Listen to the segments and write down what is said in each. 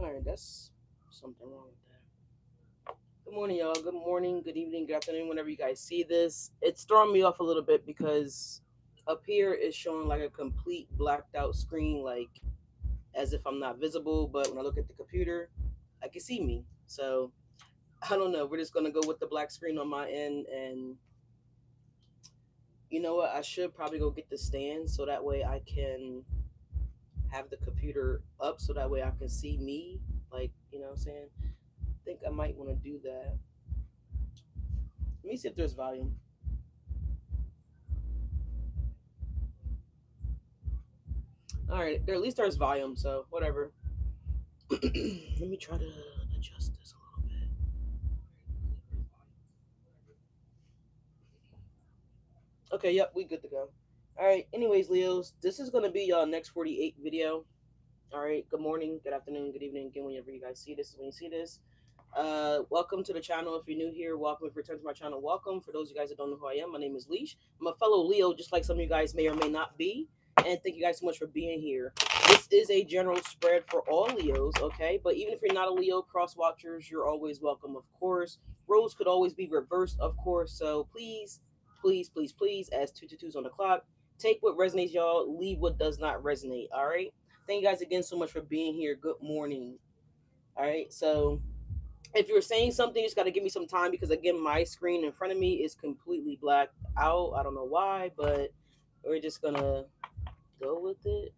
Alright, that's something wrong with that. Good morning, y'all. Good morning, good evening, good afternoon, whenever you guys see this. It's throwing me off a little bit because up here is showing like a complete blacked out screen, like as if I'm not visible, but when I look at the computer, I can see me. So I don't know. We're just gonna go with the black screen on my end, and you know what? I should probably go get the stand so that way I can have the computer up so that way I can see me. Like, you know what I'm saying? I think I might want to do that. Let me see if there's volume. All right, there at least there's volume, so whatever. Let me try to adjust this a little bit. Okay, yep, we good to go. All right. Anyways, Leos, this is gonna be y'all next 48 video. All right. Good morning, good afternoon, good evening. Again, whenever you guys see this, when you see this. Welcome to the channel. If you're new here, welcome. If you return to my channel, welcome. For those of you guys that don't know who I am, my name is Leash. I'm a fellow Leo, just like some of you guys may or may not be. And thank you guys so much for being here. This is a general spread for all Leos, okay? But even if you're not a Leo, cross watchers, you're always welcome, of course. Roles could always be reversed, of course. So please, please, please, please, as 222s on the clock, take what resonates, y'all. Leave what does not resonate, all right? Thank you guys again so much for being here. Good morning. All right, so if you're saying something, you just got to give me some time because again, my screen in front of me is completely blacked out. I don't know why, but we're just gonna go with it,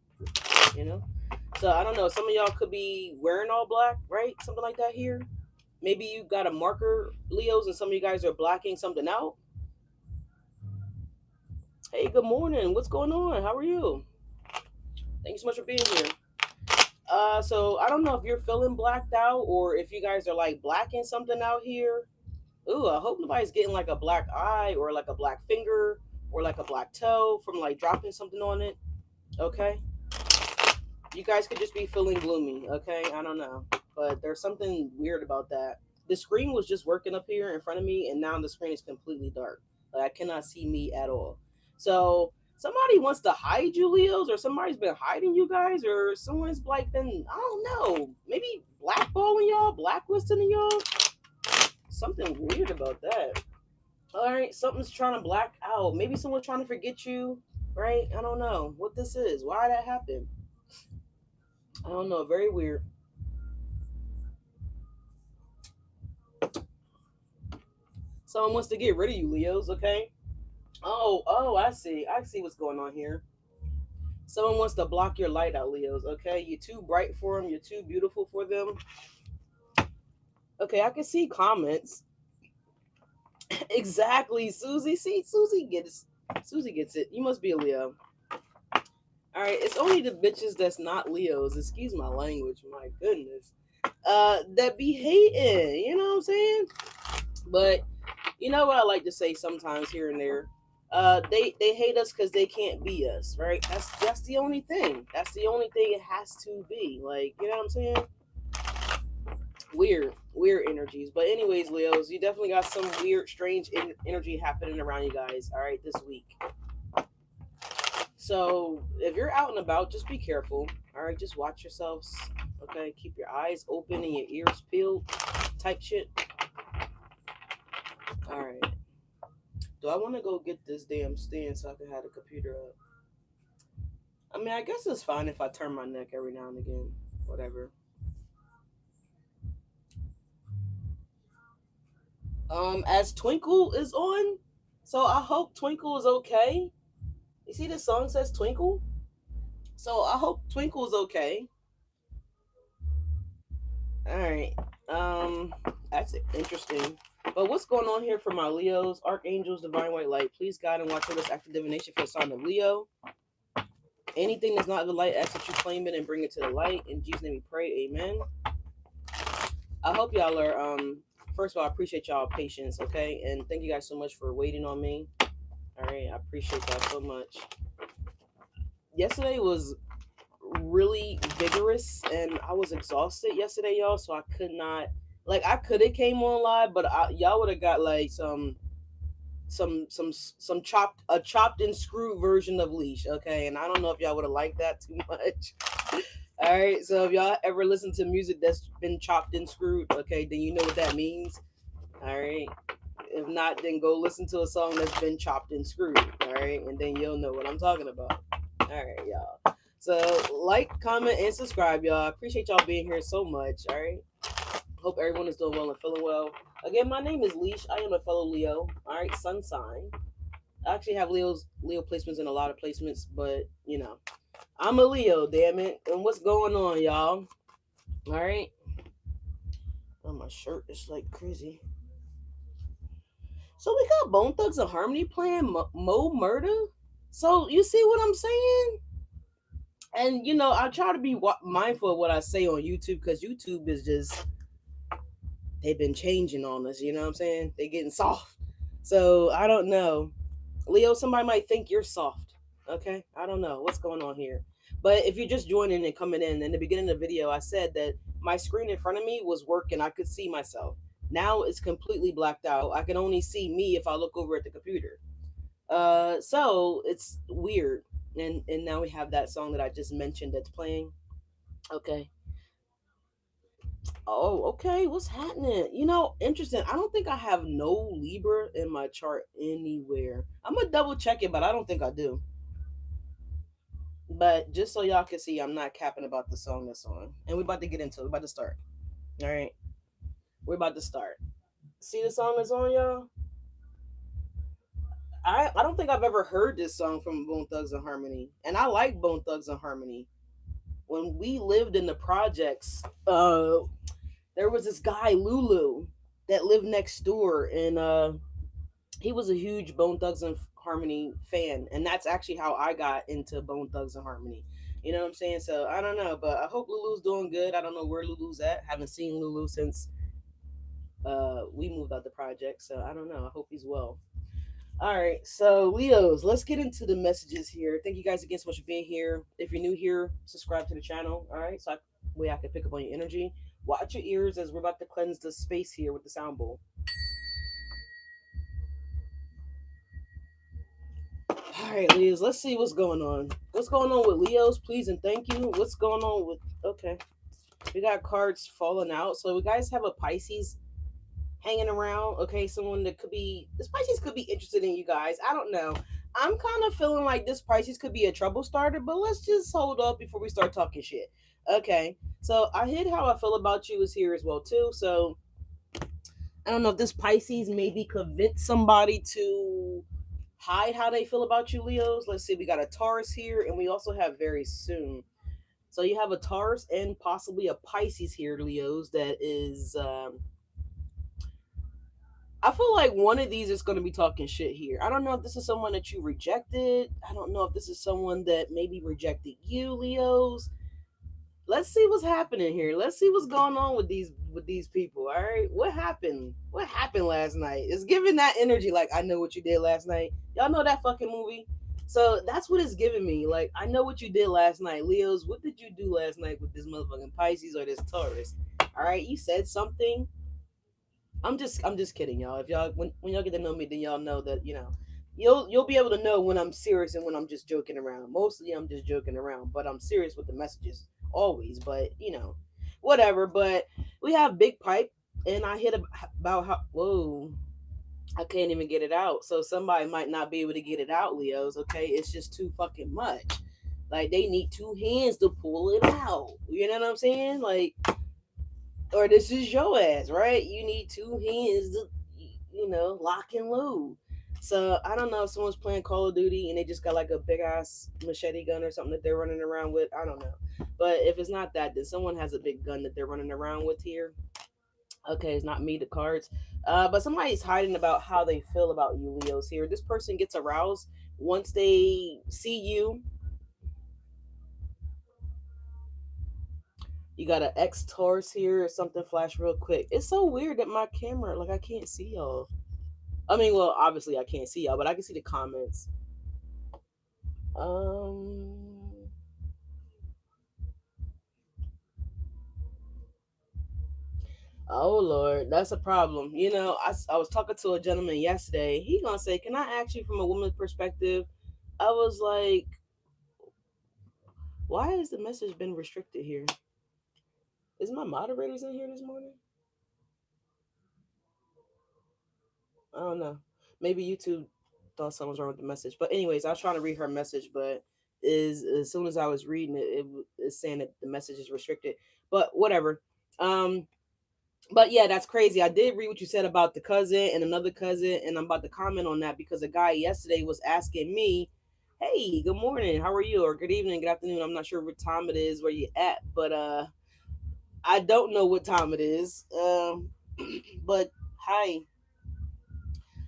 you know. So I don't know. Some of y'all could be wearing all black, right? Something like that here. Maybe you got a marker, Leos, and some of you guys are blacking something out. Hey, good morning. What's going on? How are you? Thank you so much for being here. So I don't know if you're feeling blacked out or if you guys are like blacking something out here. Ooh, I hope nobody's getting like a black eye or like a black finger or like a black toe from like dropping something on it. Okay. You guys could just be feeling gloomy. Okay. I don't know. But there's something weird about that. The screen was just working up here in front of me and now the screen is completely dark. Like I cannot see me at all. So somebody wants to hide you, Leos, or somebody's been hiding you guys, or someone's like been, I don't know, maybe blackballing y'all, blacklisting y'all. Something weird about that. All right, something's trying to black out. Maybe someone's trying to forget you, right? I don't know what this is. Why that happened? I don't know. Very weird. Someone wants to get rid of you, Leos. Okay. Oh, I see. I see what's going on here. Someone wants to block your light out, Leos. Okay, you're too bright for them. You're too beautiful for them. Okay, I can see comments. Exactly, Susie. See, Susie gets it. You must be a Leo. All right, it's only the bitches that's not Leos. Excuse my language. My goodness. That be hating. You know what I'm saying? But you know what I like to say sometimes here and there. They hate us because they can't be us, right? That's the only thing. That's the only thing it has to be. Like, you know what I'm saying? Weird energies. But anyways, Leos, you definitely got some weird, strange energy happening around you guys. All right, this week. So if you're out and about, just be careful. All right, just watch yourselves. Okay, keep your eyes open and your ears peeled. Type shit. All right. Do I want to go get this damn stand so I can have the computer up? I mean, I guess it's fine if I turn my neck every now and again. Whatever. As Twinkle is on, so I hope Twinkle is okay. You see, the song says Twinkle, so I hope Twinkle is okay. All right. That's interesting. But what's going on here for my Leos? Archangels, divine white light. Please guide and watch over this active divination for the sign of Leo. Anything that's not the light, ask that you claim it and bring it to the light. In Jesus' name we pray. Amen. I hope y'all are. First of all, I appreciate y'all patience, okay, and thank you guys so much for waiting on me. All right, I appreciate that so much. Yesterday was really vigorous, and I was exhausted yesterday, y'all. So I could not, like, I could have came on live, but y'all would have got like some chopped and screwed version of Leash, okay? And I don't know if y'all would have liked that too much. All right, so if y'all ever listen to music that's been chopped and screwed, okay, then you know what that means. All right. If not, then go listen to a song that's been chopped and screwed. All right, and then you'll know what I'm talking about. All right, y'all. So like, comment, and subscribe, y'all. I appreciate y'all being here so much. All right. Hope everyone is doing well and feeling well. Again, my name is Leash. I am a fellow Leo. All right, sun sign. I actually have Leo placements in a lot of placements, but I'm a Leo. Damn it! And what's going on, y'all? All right. Oh, my shirt is like crazy. So we got Bone Thugs and Harmony playing Mo Murder. So you see what I'm saying? And I try to be mindful of what I say on YouTube, because YouTube is just, they've been changing on us. You know what I'm saying? They getting soft. So I don't know, Leo. Somebody might think you're soft. Okay, I don't know what's going on here. But if you're just joining and coming in the beginning of the video, I said that my screen in front of me was working. I could see myself. Now it's completely blacked out. I can only see me if I look over at the computer. So it's weird. And now we have that song that I just mentioned that's playing. Okay. Oh, okay. What's happening? Interesting. I don't think I have no Libra in my chart anywhere. I'm gonna double check it, but I don't think I do. But just so y'all can see, I'm not capping about the song that's on. And we're about to get into it. We're about to start. All right. We're about to start. See the song that's on, y'all? I don't think I've ever heard this song from Bone Thugs and Harmony. And I like Bone Thugs and Harmony. When we lived in the projects, there was this guy Lulu that lived next door, and he was a huge Bone Thugs and Harmony fan, and that's actually how I got into Bone Thugs and Harmony. You know what I'm saying? So I don't know, but I hope Lulu's doing good. I don't know where Lulu's at. Haven't seen Lulu since we moved out the project, so I don't know. I hope he's well. All right, so Leos, let's get into the messages here. Thank you guys again so much for being here. If you're new here, subscribe to the channel. All right, so way I can pick up on your energy. Watch your ears as we're about to cleanse the space here with the sound bowl. All right, Leos, let's see what's going on. What's going on with Leos, please and thank you. What's going on with, okay. We got cards falling out. So we guys have a Pisces hanging around. Okay, someone that could be, this Pisces could be interested in you guys. I don't know. I'm kind of feeling like this Pisces could be a trouble starter, but let's just hold up before we start talking shit. Okay, so I hid how I feel about you is here as well too. So I don't know if this Pisces maybe convince somebody to hide how they feel about you, Leos. Let's see, we got a Taurus here, and we also have very soon. So you have a Taurus and possibly a Pisces here, Leos, that is I feel like one of these is going to be talking shit here. I don't know if this is someone that you rejected. I don't know if this is someone that maybe rejected you, Leos. Let's see what's happening here. Let's see what's going on with these people. All right, what happened? What happened last night? It's giving that energy. Like, I know what you did last night. Y'all know that fucking movie. So that's what it's giving me. Like, I know what you did last night, Leos. What did you do last night with this motherfucking Pisces or this Taurus? All right, you said something. I'm just kidding, y'all. If y'all when y'all get to know me, then y'all know that you'll be able to know when I'm serious and when I'm just joking around. Mostly I'm just joking around, but I'm serious with the messages always. But whatever. But we have Big Pipe, and I hit about how whoa. I can't even get it out. So somebody might not be able to get it out, Leos. Okay, it's just too fucking much. Like, they need two hands to pull it out. You know what I'm saying? Like, or this is your ass, right? You need two hands to, lock and load. So I don't know if someone's playing Call of Duty and they just got like a big ass machete gun or something that they're running around with. I don't know. But if it's not that, then someone has a big gun that they're running around with here. Okay, it's not me, the cards. But somebody's hiding about how they feel about you, Leos, here. This person gets aroused once they see you. You got an X Taurus here or something flash real quick. It's so weird that my camera, like, I can't see y'all. I mean, well, obviously I can't see y'all, but I can see the comments. Um. Oh Lord, that's a problem. I was talking to a gentleman yesterday. He gonna say, "Can I ask you from a woman's perspective?" I was like, "Why has the message been restricted here? Is my moderators in here this morning? I don't know. Maybe YouTube thought something was wrong with the message. But anyways, I was trying to read her message, but is as soon as I was reading it, it's saying that the message is restricted. But whatever. Um, but yeah, that's crazy. I did read what you said about the cousin and another cousin, and I'm about to comment on that because a guy yesterday was asking me, "Hey, good morning, how are you?" or "Good evening, good afternoon." I'm not sure what time it is where you at, but I don't know what time it is. But hi.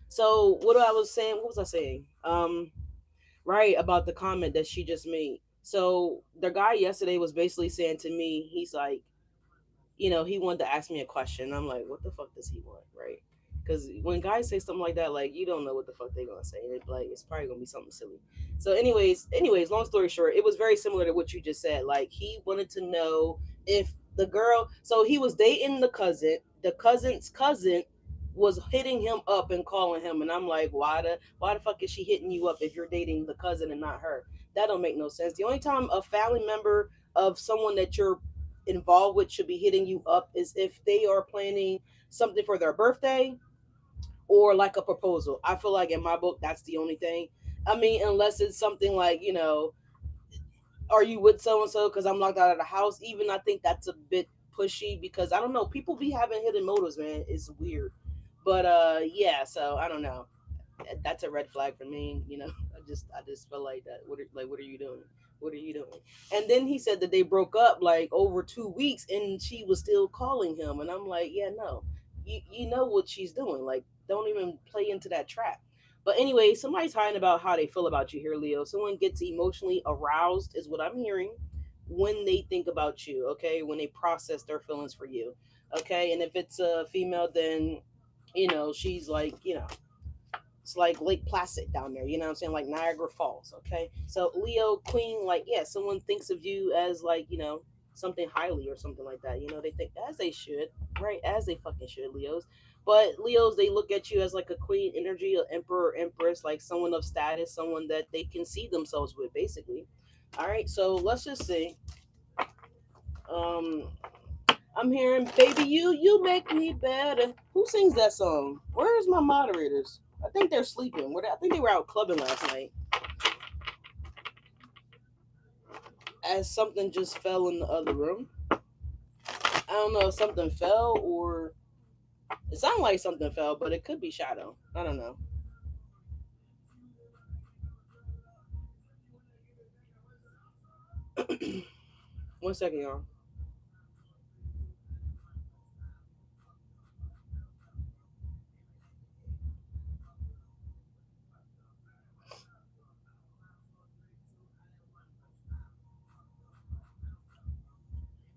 So what I was saying, what was I saying? Right about the comment that she just made. So the guy yesterday was basically saying to me, he's like, he wanted to ask me a question. I'm like, what the fuck does he want, right? Because when guys say something like that, like you don't know what the fuck they're gonna say. Like it's probably gonna be something silly. So, anyways, long story short, it was very similar to what you just said. Like he wanted to know if the girl. So he was dating the cousin. The cousin's cousin was hitting him up and calling him, and I'm like, why the fuck is she hitting you up if you're dating the cousin and not her? That don't make no sense. The only time a family member of someone that you're involved with should be hitting you up is if they are planning something for their birthday or like a proposal. I feel like in my book that's the only thing. I mean, unless it's something like, are you with so and so because I'm locked out of the house? Even I think that's a bit pushy because I don't know, people be having hidden motives, man. It's weird. But yeah, so I don't know, that's a red flag for me. I just feel like that. What are you doing? What are you doing? And then he said that they broke up like over 2 weeks, and she was still calling him. And I'm like, yeah, no, you know what she's doing. Like, don't even play into that trap. But anyway, somebody's talking about how they feel about you here, Leo. Someone gets emotionally aroused, is what I'm hearing, when they think about you. Okay, when they process their feelings for you. Okay, and if it's a female, then she's like, it's like Lake Placid down there, you know what I'm saying? Like Niagara Falls, okay? So Leo, Queen, like, yeah, someone thinks of you as like, something highly or something like that. They think as they should, right? As they fucking should, Leos. But Leos, they look at you as like a queen energy, an emperor, empress, like someone of status, someone that they can see themselves with, basically. All right, so let's just see. Um, I'm hearing "Baby You Make Me Better." Who sings that song? Where's my moderators? I think they're sleeping. I think they were out clubbing last night. As something just fell in the other room. I don't know if something fell or it sounded like something fell, but it could be shadow. I don't know. One second, y'all.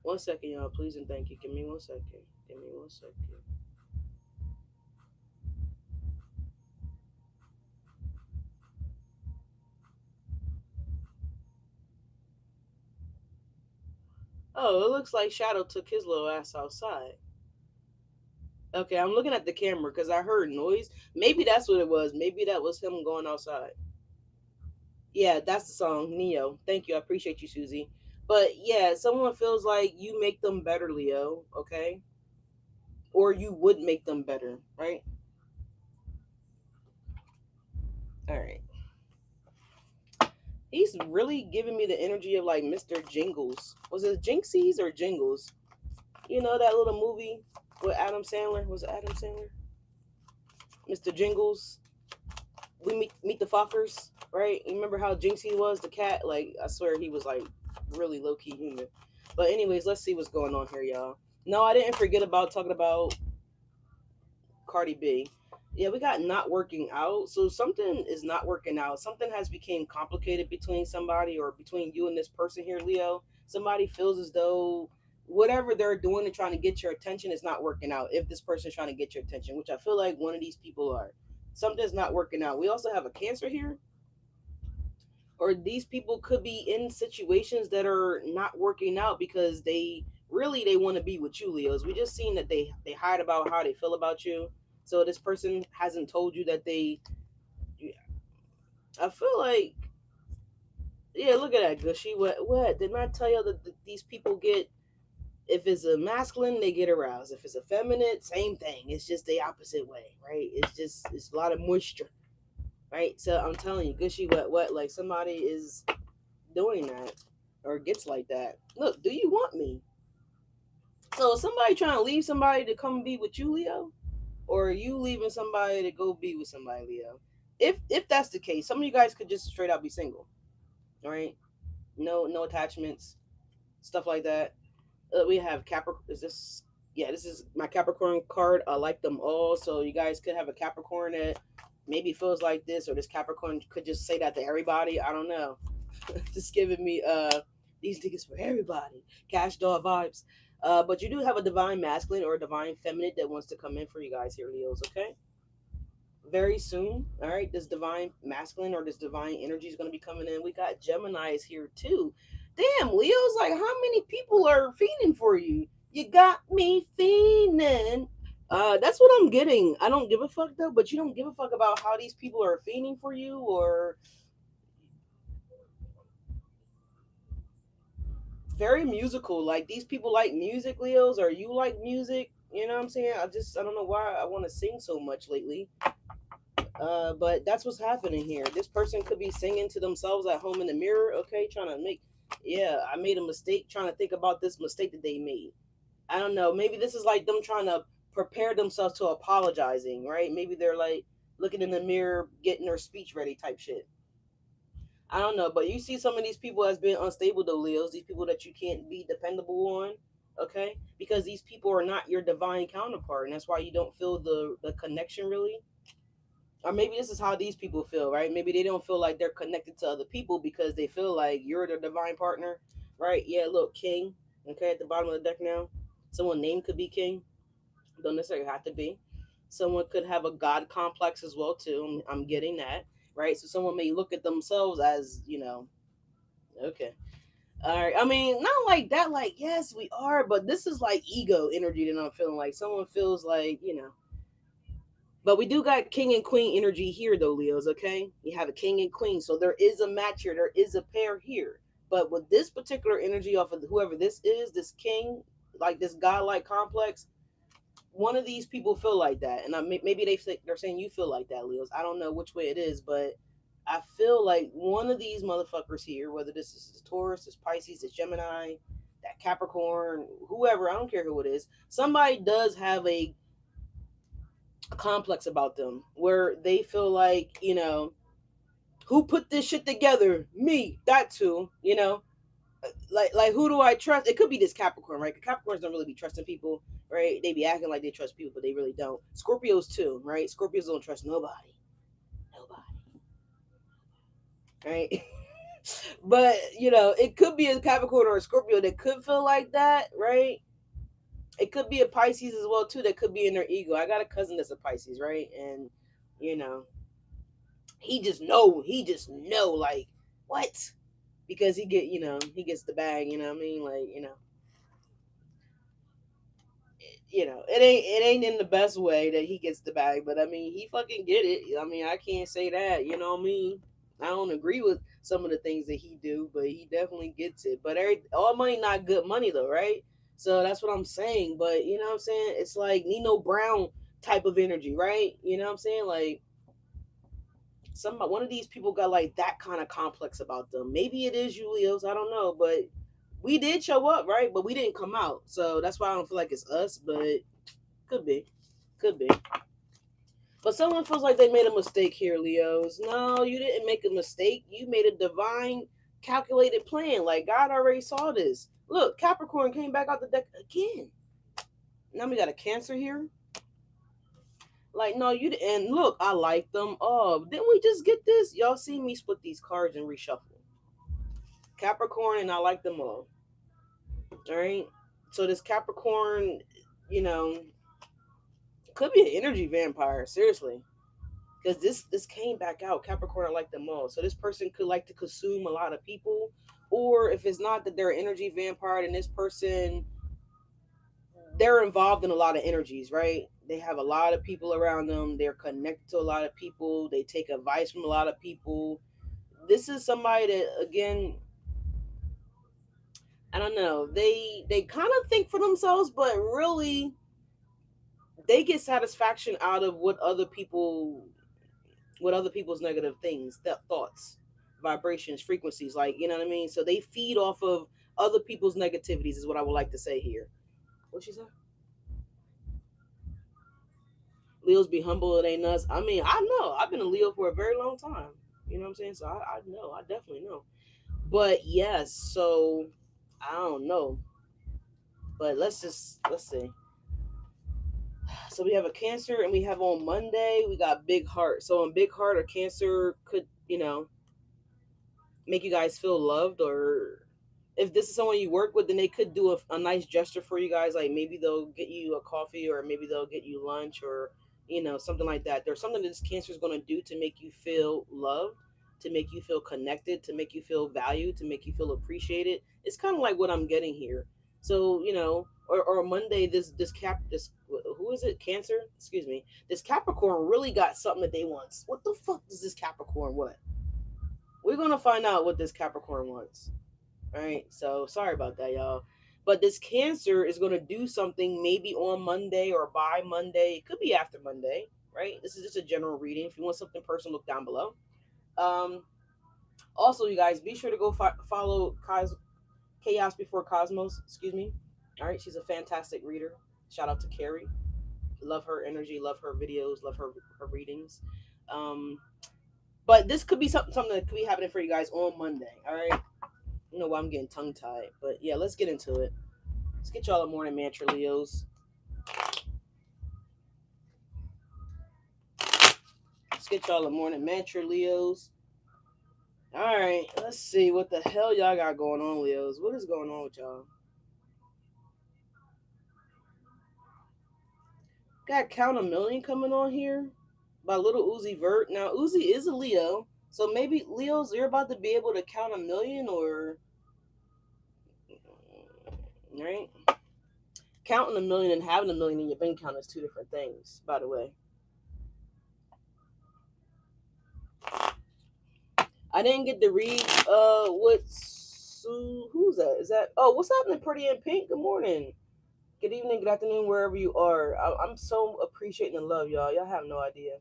One second, y'all. Please and thank you. Give me 1 second. Give me 1 second. Oh, it looks like Shadow took his little ass outside. Okay, I'm looking at the camera because I heard noise. Maybe that's what it was. Maybe that was him going outside. Yeah, that's the song, Neo. Thank you. I appreciate you, Susie. But yeah, someone feels like you make them better, Leo, okay? Or you would make them better, right? All right. He's really giving me the energy of like Mr. Jingles. Was it Jinxies or Jingles? You know that little movie with Adam Sandler? Was it Adam Sandler? Mr. Jingles. We meet the Fockers, right? You remember how Jinxie was, the cat? Like, I swear he was like really low key human. But anyways, let's see what's going on here, y'all. No, I didn't forget about talking about Cardi B. Yeah, we got not working out. So something is not working out. Something has become complicated between somebody or between you and this person here, Leo. Somebody feels as though whatever they're doing and trying to get your attention is not working out. If this person's trying to get your attention, which I feel like one of these people are, something's not working out. We also have a Cancer here, or these people could be in situations that are not working out because they want to be with you, Leos. We just seen that they hide about how they feel about you. So this person hasn't told you that they. I feel like, yeah, look at that, Gushy. What didn't I tell you that these people get? If it's a masculine, they get aroused. If it's a feminine, same thing. It's just the opposite way, right? It's a lot of moisture, right? So I'm telling you, Gushy, what, like somebody is doing that or gets like that. Look, do you want me? So is somebody trying to leave somebody to come be with you, Leo? Or are you leaving somebody to go be with somebody, Leo? If that's the case, some of you guys could just straight out be single. All right? No attachments, stuff like that. We have Capricorn. Is this? Yeah, this is my Capricorn card. I like them all. So you guys could have a Capricorn that maybe feels like this, or this Capricorn could just say that to everybody. I don't know. Just giving me these niggas for everybody. Cash doll vibes. But you do have a divine masculine or a divine feminine that wants to come in for you guys here, Leos, okay? Very soon. All right, this divine masculine or this divine energy is going to be coming in. We got Gemini's here too. Damn, Leo's like, how many people are fiending for you? You got me fiending. That's what I'm getting. I don't give a fuck though, but you don't give a fuck about how these people are fiending for you, or very musical. Like these people like music, Leos, or you like music. You know what I'm saying? I don't know why I want to sing so much lately. But that's what's happening here. This person could be singing to themselves at home in the mirror, okay, trying to make, yeah, I made a mistake, trying to think about this mistake that they made. I don't know. Maybe this is like them trying to prepare themselves to apologizing, right? Maybe they're like looking in the mirror, getting their speech ready type shit. I don't know, but you see some of these people as being unstable though, Leos. These people that you can't be dependable on, okay? Because these people are not your divine counterpart, and that's why you don't feel the connection really. Or maybe this is how these people feel, right? Maybe they don't feel like they're connected to other people because they feel like you're their divine partner, right? Yeah, look, King, okay, at the bottom of the deck now. Someone name could be King, don't necessarily have to be. Someone could have a God complex as well too. I'm getting that, right? So someone may look at themselves as, okay. All right. I mean, not like that. Like, yes, we are, but this is like ego energy that I'm feeling. Like someone feels like, but we do got king and queen energy here, though, Leos, okay? You have a king and queen. So there is a match here. There is a pair here. But with this particular energy off of whoever this is, this king, like this godlike complex, one of these people feel like that. And maybe they're saying you feel like that, Leos. I don't know which way it is, but I feel like one of these motherfuckers here, whether this is Taurus, this Pisces, this Gemini, that Capricorn, whoever, I don't care who it is, somebody does have a complex about them where they feel like, who put this shit together? Me, that too, like who do I trust? It could be this Capricorn, right? Capricorns don't really be trusting people, right? They be acting like they trust people, but they really don't. Scorpios too, right? Scorpios don't trust nobody, right? But it could be a Capricorn or a Scorpio that could feel like that, right? It could be a Pisces as well too that could be in their ego. I got a cousin that's a Pisces, right? And you know he just know like what, because he gets the bag, you know what I mean, like it ain't in the best way that he gets the bag, but I mean he fucking get it. I mean I can't say that, you know what I mean. I don't agree with some of the things that he do, but he definitely gets it. But all money not good money though, right? So that's what I'm saying. But you know what I'm saying, it's like Nino Brown type of energy, right? You know what I'm saying, like one of these people got like that kind of complex about them. Maybe it is Julios, I don't know, but we did show up, right? But we didn't come out, so that's why I don't feel like it's us. But could be, could be. But someone feels like they made a mistake here, Leos. No, you didn't make a mistake. You made a divine, calculated plan. Like God already saw this. Look, Capricorn came back out the deck again. Now we got a Cancer here. Like, no, you didn't. Look, I like them. Oh, didn't we just get this? Y'all see me split these cards and reshuffle. Capricorn, and I like them all. All right. So this Capricorn, you know, could be an energy vampire, seriously. Because this came back out. Capricorn are like the most. So this person could like to consume a lot of people. Or if it's not that they're an energy vampire, then this person, they're involved in a lot of energies, right? They have a lot of people around them. They're connected to a lot of people. They take advice from a lot of people. This is somebody that, again, I don't know. They kind of think for themselves, but really they get satisfaction out of what other people's negative things, thoughts, vibrations, frequencies, like, you know what I mean? So they feed off of other people's negativities is what I would like to say here. What she said? Leos be humble, it ain't us. I mean, I know. I've been a Leo for a very long time. You know what I'm saying? So I know. I definitely know. But yes, so I don't know. But let's see. So we have a Cancer, and we have on Monday we got Big Heart. So on Big Heart or Cancer could, make you guys feel loved, or if this is someone you work with, then they could do a nice gesture for you guys, like maybe they'll get you a coffee, or maybe they'll get you lunch, or something like that. There's something that this Cancer is going to do to make you feel loved, to make you feel connected, to make you feel valued, to make you feel appreciated. It's kind of like what I'm getting here. So or Monday, this who is it, Cancer, excuse me, this Capricorn really got something that they want. What the fuck does this Capricorn want? We're gonna find out what this Capricorn wants. All right. So sorry about that, y'all. But this Cancer is gonna do something maybe on Monday or by Monday. It could be after Monday, right? This is just a general reading. If you want something personal, look down below. Um, Also, you guys, be sure to go follow Chaos Before Cosmos. Excuse me. All right, she's a fantastic reader. Shout out to Carrie. Love her energy. Love her videos. Love her readings. Um, but this could be something that could be happening for you guys on Monday. All right. You know why I'm getting tongue tied, but yeah, let's get into it. Let's get y'all a morning mantra, Leos. Let's get y'all a morning mantra, Leos. All right, let's see what the hell y'all got going on, Leos. What is going on with y'all? Got Count a Million coming on here by Little Uzi Vert. Now Uzi is a Leo, so maybe Leos, you're about to be able to count a million, or right? Counting a million and having a million in your bank account is two different things, by the way. I didn't get to read what who's that? Is that what's happening, Pretty in Pink? Good morning. Good evening, good afternoon, wherever you are. I'm so appreciating and love y'all. Y'all have no idea.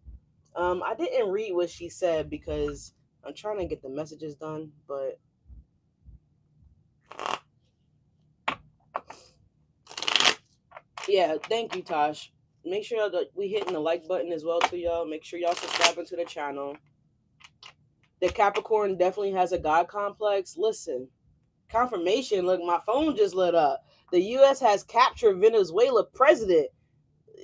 I didn't read what she said because I'm trying to get the messages done, but yeah, thank you, Tosh. Make sure that we hitting the like button as well, to y'all. Make sure y'all subscribing to the channel. The Capricorn definitely has a God complex. Listen, confirmation. Look, my phone just lit up. The U.S. has captured Venezuela president.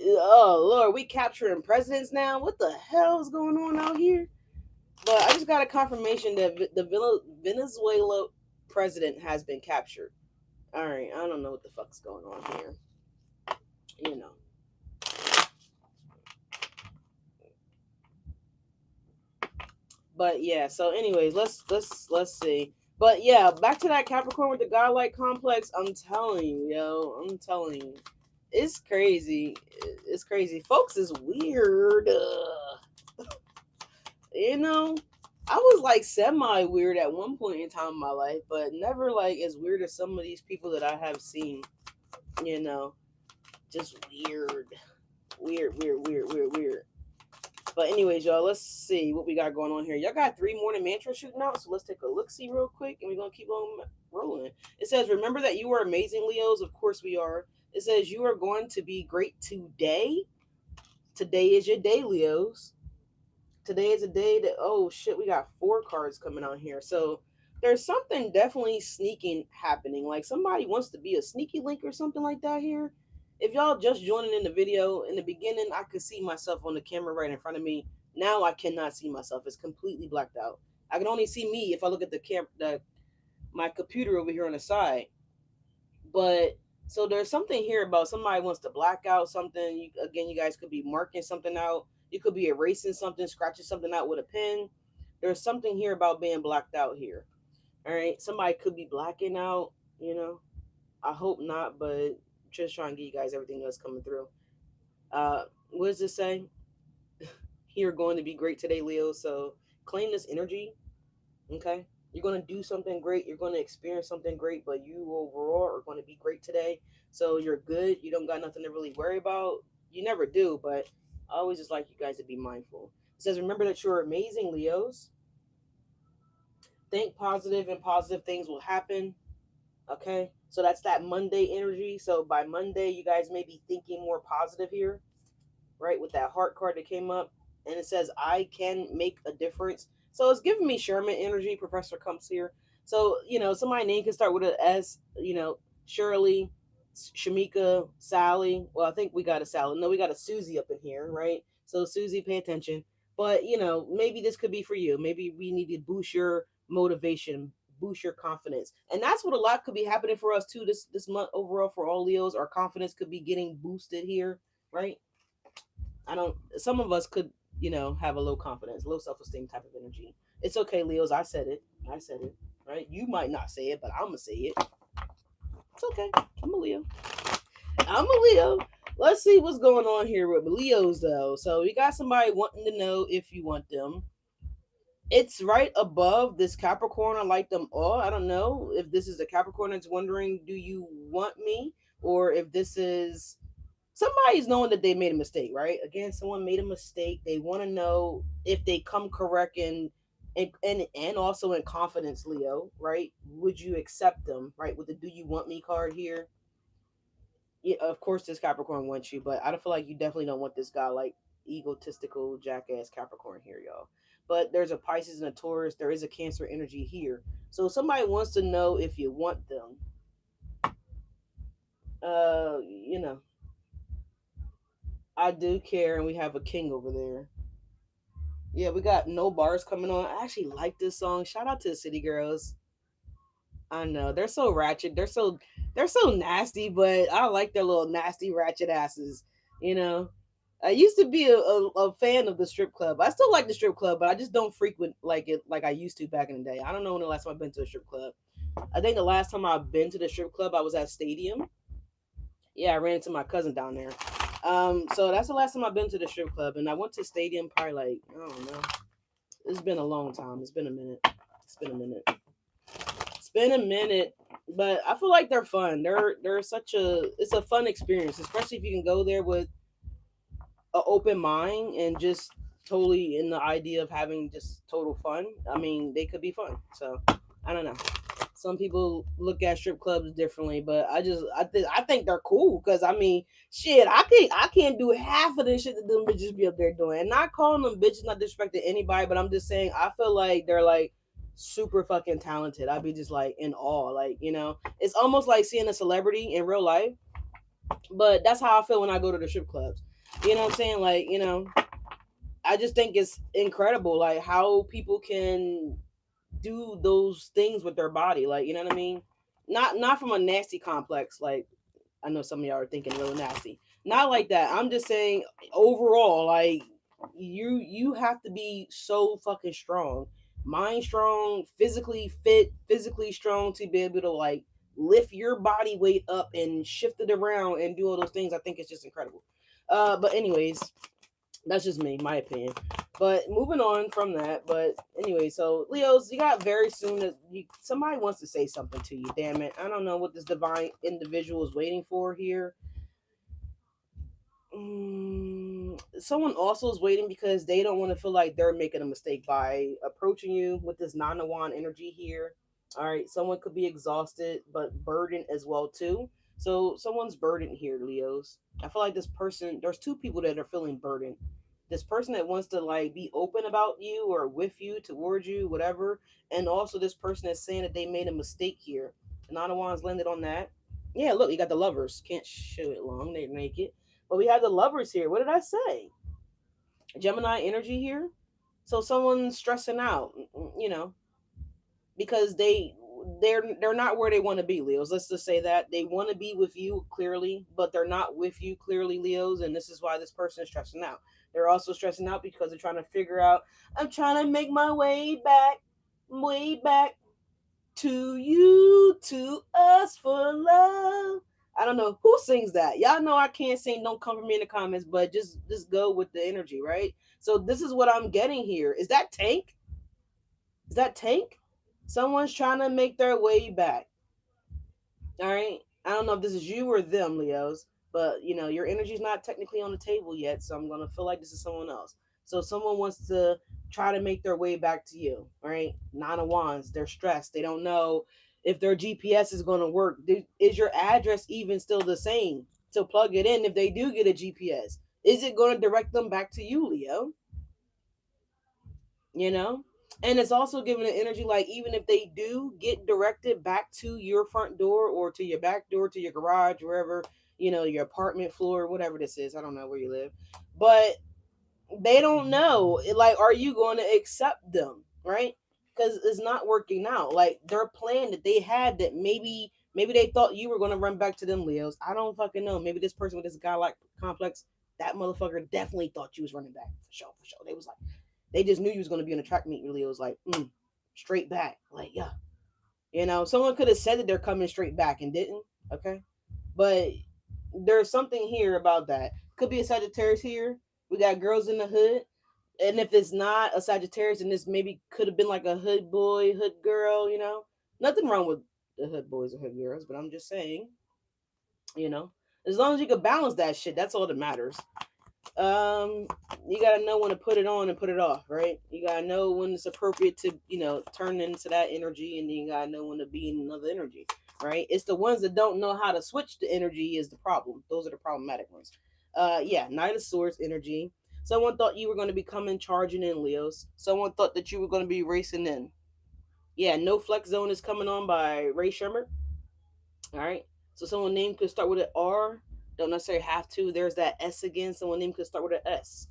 Oh Lord, we capturing presidents now. What the hell is going on out here? But I just got a confirmation that the Venezuela president has been captured. All right, I don't know what the fuck's going on here. You know. But yeah, so anyways, let's see. But yeah, back to that Capricorn with the godlike complex. I'm telling you, yo, I'm telling you, it's crazy. It's crazy. Folks is weird. You know, I was like semi weird at one point in time in my life, but never like as weird as some of these people that I have seen. You know, just weird, weird. But anyways, y'all, let's see what we got going on here. Y'all got 3 morning mantras shooting out, so let's take a look, see real quick, and we're gonna keep on rolling. It says, "Remember that you are amazing, Leos. Of course we are." It says, "You are going to be great today. Today is your day, Leos. Today is a day that, oh shit, we got 4 cards coming on here. So there's something definitely sneaking happening. Like somebody wants to be a sneaky link or something like that here. If y'all just joining in the video, in the beginning, I could see myself on the camera right in front of me. Now I cannot see myself. It's completely blacked out. I can only see me if I look at my computer over here on the side. But So there's something here about somebody wants to black out something. Again, you guys could be marking something out. You could be erasing something, scratching something out with a pen. There's something here about being blacked out here. All right, somebody could be blacking out. You know, I hope not, but just trying to get you guys everything that's coming through. What does this say? You're going to be great today, Leo. So claim this energy. Okay, you're going to do something great. You're going to experience something great, but you overall are going to be great today. So you're good. You don't got nothing to really worry about. You never do, but I always just like you guys to be mindful. It says, remember that you're amazing, Leos. Think positive, and positive things will happen. Okay, so that's that Monday energy. So by Monday, you guys may be thinking more positive here, right? With that heart card that came up, and it says, I can make a difference. So it's giving me Sherman energy. Professor comes here. So, somebody name can start with an S, Shirley, Shamika, Sally. Well, I think we got a Sally. No, we got a Susie up in here, right? So, Susie, pay attention. But, maybe this could be for you. Maybe we need to boost your motivation, boost your confidence. And that's what a lot could be happening for us too this month overall for all Leos. Our confidence could be getting boosted here, right? I don't. Some of us could, have a low confidence, low self esteem type of energy. It's okay, Leos. I said it. I said it. Right? You might not say it, but I'm gonna say it. It's okay. I'm a Leo. I'm a Leo. Let's see what's going on here with Leos, though. So we got somebody wanting to know if you want them. It's right above this Capricorn. I like them all. I don't know if this is a Capricorn that's wondering, do you want me? Or if this is somebody's knowing that they made a mistake, right? Again, someone made a mistake. They want to know if they come correct and also in confidence, Leo, right? Would you accept them, right? With the "Do you want me" card here, yeah, of course this Capricorn wants you, but I don't feel like you definitely don't want this guy like egotistical jackass Capricorn here, y'all. But there's a Pisces and a Taurus. There is a Cancer energy here, so somebody wants to know if you want them. Uh, you know, I do care, and we have a king over there. Yeah, we got No Bars coming on. I actually like this song. Shout out to the City Girls. I know they're so ratchet. They're so nasty, but I like their little nasty ratchet asses. You know, I used to be a fan of the strip club. I still like the strip club, but I just don't frequent like it like I used to back in the day. I don't know when the last time I've been to a strip club. I think the last time I've been to the strip club, I was at Stadium. Yeah, I ran into my cousin down there. So that's the last time I've been to the strip club, and I went to Stadium probably like I don't know. It's been a long time. It's been a minute. It's been a minute. It's been a minute. But I feel like they're fun. They're such a it's a fun experience, especially if you can go there with an open mind and just totally in the idea of having just total fun. I mean, they could be fun. So I don't know. Some people look at strip clubs differently, but I think they're cool because I mean, shit, I can't do half of the shit that them bitches be up there doing. And not calling them bitches, not disrespecting anybody, but I'm just saying I feel like they're like super fucking talented. I'd be just like in awe, like it's almost like seeing a celebrity in real life. But that's how I feel when I go to the strip clubs. You know what I'm saying? Like I just think it's incredible, like how people can do those things with their body, like you know what I mean. Not from a nasty complex, like I know some of y'all are thinking real nasty. Not like that. I'm just saying overall, like you have to be so fucking strong, mind strong, physically fit, physically strong to be able to like lift your body weight up and shift it around and do all those things. I think it's just incredible. But anyways, that's just me, my opinion. But moving on from that. But anyway, so Leos, you got very soon that somebody wants to say something to you. Damn it, I don't know what this divine individual is waiting for here. Someone also is waiting because they don't want to feel like they're making a mistake by approaching you with this Nine of Wand energy here. All right, someone could be exhausted but burdened as well too. So someone's burdened here, Leos. I feel like this person. There's two people that are feeling burdened. This person that wants to like be open about you or with you, towards you, whatever, and also this person that's saying that they made a mistake here. The Nine of Wands landed on that. Yeah, look, you got the lovers. Can't show it long. They're naked. But we have the lovers here. What did I say? Gemini energy here. So someone's stressing out, because they're not where they want to be, Leos. Let's just say that they want to be with you clearly, but they're not with you clearly, Leos, and this is why this person is stressing out. They're also stressing out because they're trying to figure out, I'm trying to make my way back to you, to us for love. I don't know who sings that. Y'all know I can't sing. Don't come for me in the comments, but just go with the energy, right? So this is what I'm getting here. Is that Tank? Is that Tank? Someone's trying to make their way back. All right. I don't know if this is you or them, Leos, but your energy's not technically on the table yet, so I'm gonna feel like this is someone else. So someone wants to try to make their way back to you. All right. Nine of Wands. They're stressed. They don't know if their GPS is gonna work. Is your address even still the same to plug it in if they do get a GPS? Is it gonna direct them back to you, Leo? you know and it's also giving an energy like, even if they do get directed back to your front door or to your back door, to your garage, wherever, your apartment floor, whatever this is, I don't know where you live, but they don't know, like, are you going to accept them, right? Because it's not working out. Like, their plan that they had, that maybe they thought you were going to run back to them, Leos. I don't fucking know. Maybe this person with this guy like complex, that motherfucker definitely thought you was running back, for sure, for sure. They was like, they just knew you was going to be on a track meet. Really, it was like, straight back. Like, yeah, someone could have said that they're coming straight back and didn't. Okay, but there's something here about that. Could be a Sagittarius here. We got girls in the hood, and if it's not a Sagittarius, then this maybe could have been like a hood boy, hood girl. Nothing wrong with the hood boys and hood girls, but I'm just saying, you know, as long as you can balance that shit, that's all that matters. um you gotta know when to put it on and put it off, right? You gotta know when it's appropriate to turn into that energy, and then you gotta know when to be in another energy, right? It's the ones that don't know how to switch the energy is the problem. Those are the problematic ones. Yeah, Knight of Swords energy. Someone thought you were going to be coming charging in, Leos. Someone thought that you were going to be racing in. Yeah, No Flex Zone is coming on by Ray Shermer. All right. So someone name could start with an R. Don't necessarily have to. There's that S again. Someone name could start with an S.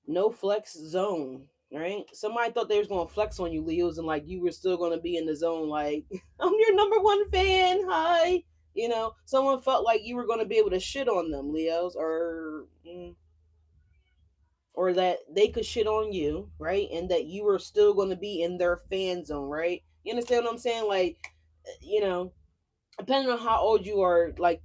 No Flex Zone. All right. Somebody thought they was gonna flex on you, Leos, and like you were still gonna be in the zone. Like, I'm your number one fan. Hi. Someone felt like you were gonna be able to shit on them, Leos, or that they could shit on you, right? And that you were still going to be in their fan zone, right? You understand what I'm saying? Like, depending on how old you are, like,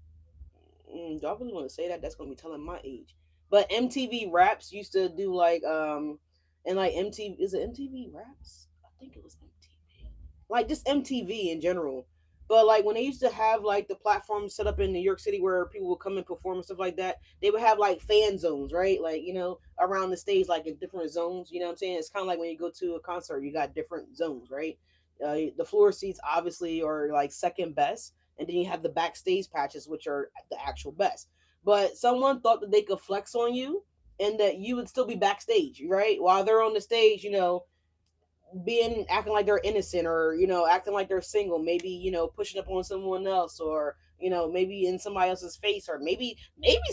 do I really want to say that? That's going to be telling my age. But MTV Raps used to do like, and like MTV, is it MTV Raps? I think it was MTV. Like, just MTV in general. But like when they used to have like the platform set up in New York City where people would come and perform and stuff like that, they would have like fan zones, right? Like, around the stage, like in different zones. You know what I'm saying? It's kind of like when you go to a concert, you got different zones, right? The floor seats obviously are like second best, and then you have the backstage patches, which are the actual best. But someone thought that they could flex on you and that you would still be backstage, right? While they're on the stage, being acting like they're innocent, or acting like they're single, maybe pushing up on someone else, or maybe in somebody else's face, or maybe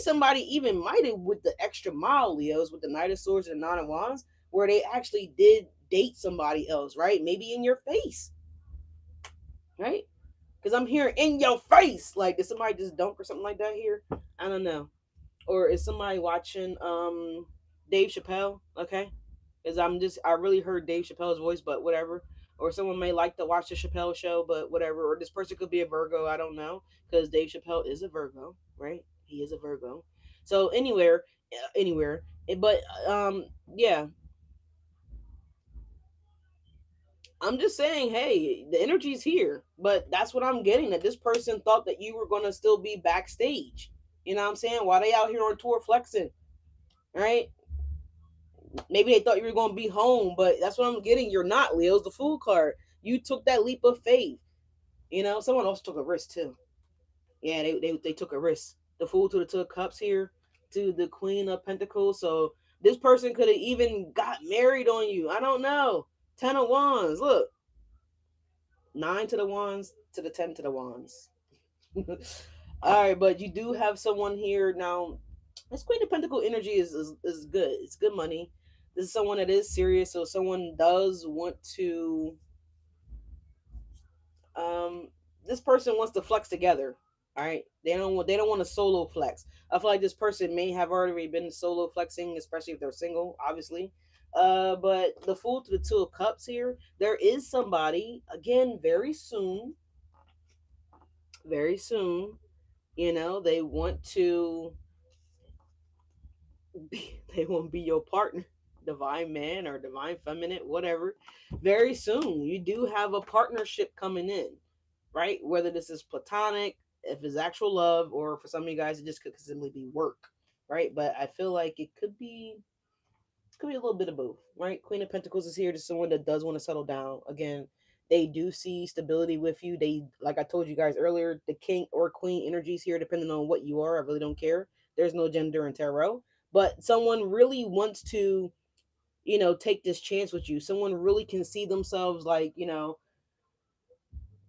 somebody even might have with the extra mile, Leos, with the Knight of Swords and Nine of Wands, where they actually did date somebody else, right? Maybe in your face, right? Because I'm hearing in your face. Like, did somebody just dunk or something like that here? I don't know. Or is somebody watching Dave Chappelle? Okay, because I really heard Dave Chappelle's voice, but whatever. Or someone may like to watch the Chappelle show, but whatever. Or this person could be a Virgo. I don't know, because Dave Chappelle is a Virgo, right? He is a Virgo. So anywhere. But yeah. I'm just saying, hey, the energy's here, but that's what I'm getting. That this person thought that you were gonna still be backstage. You know what I'm saying? While they out here on tour flexing, right? Maybe they thought you were gonna be home, but that's what I'm getting. You're not, Leo's the Fool card. You took that leap of faith. Someone else took a risk too. Yeah, they took a risk. The Fool to the Two of Cups here, to the Queen of Pentacles. So this person could have even got married on you. I don't know. Ten of Wands. Look, 9 to the Wands to the 10 to the Wands. All right, but you do have someone here now. This Queen of Pentacle energy is good. It's good money. This is someone that is serious, so someone does want to Um, this person wants to flex together. All right, they don't want to solo flex. I feel like this person may have already been solo flexing, especially if they're single, obviously. But the Fool to the Two of Cups here, there is somebody again very soon. They want to they want to be your partner, divine man or divine feminine, whatever. Very soon, you do have a partnership coming in, right? Whether this is platonic, if it's actual love, or for some of you guys, it just could simply be work, right? But I feel like it could be a little bit of both, right? Queen of Pentacles is here to someone that does want to settle down. Again, they do see stability with you. They, like I told you guys earlier, the king or queen energies here, depending on what you are. I really don't care. There's no gender in tarot, but someone really wants to, take this chance with you. Someone really can see themselves like,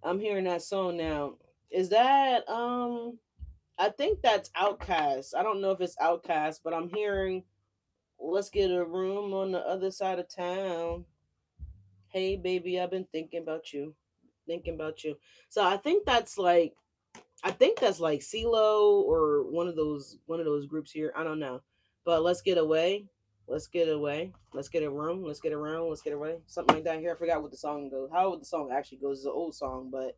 I'm hearing that song now. Is that I think that's Outcast. I don't know if it's Outcast, but I'm hearing let's get a room on the other side of town. Hey baby, I've been thinking about you. Thinking about you. So I think that's like CeeLo or one of those groups here. I don't know. But let's get away. Let's get away. Let's get a room. Let's get around. Let's get away. Something like that here. I forgot what the song goes. How the song actually goes. It's an old song, but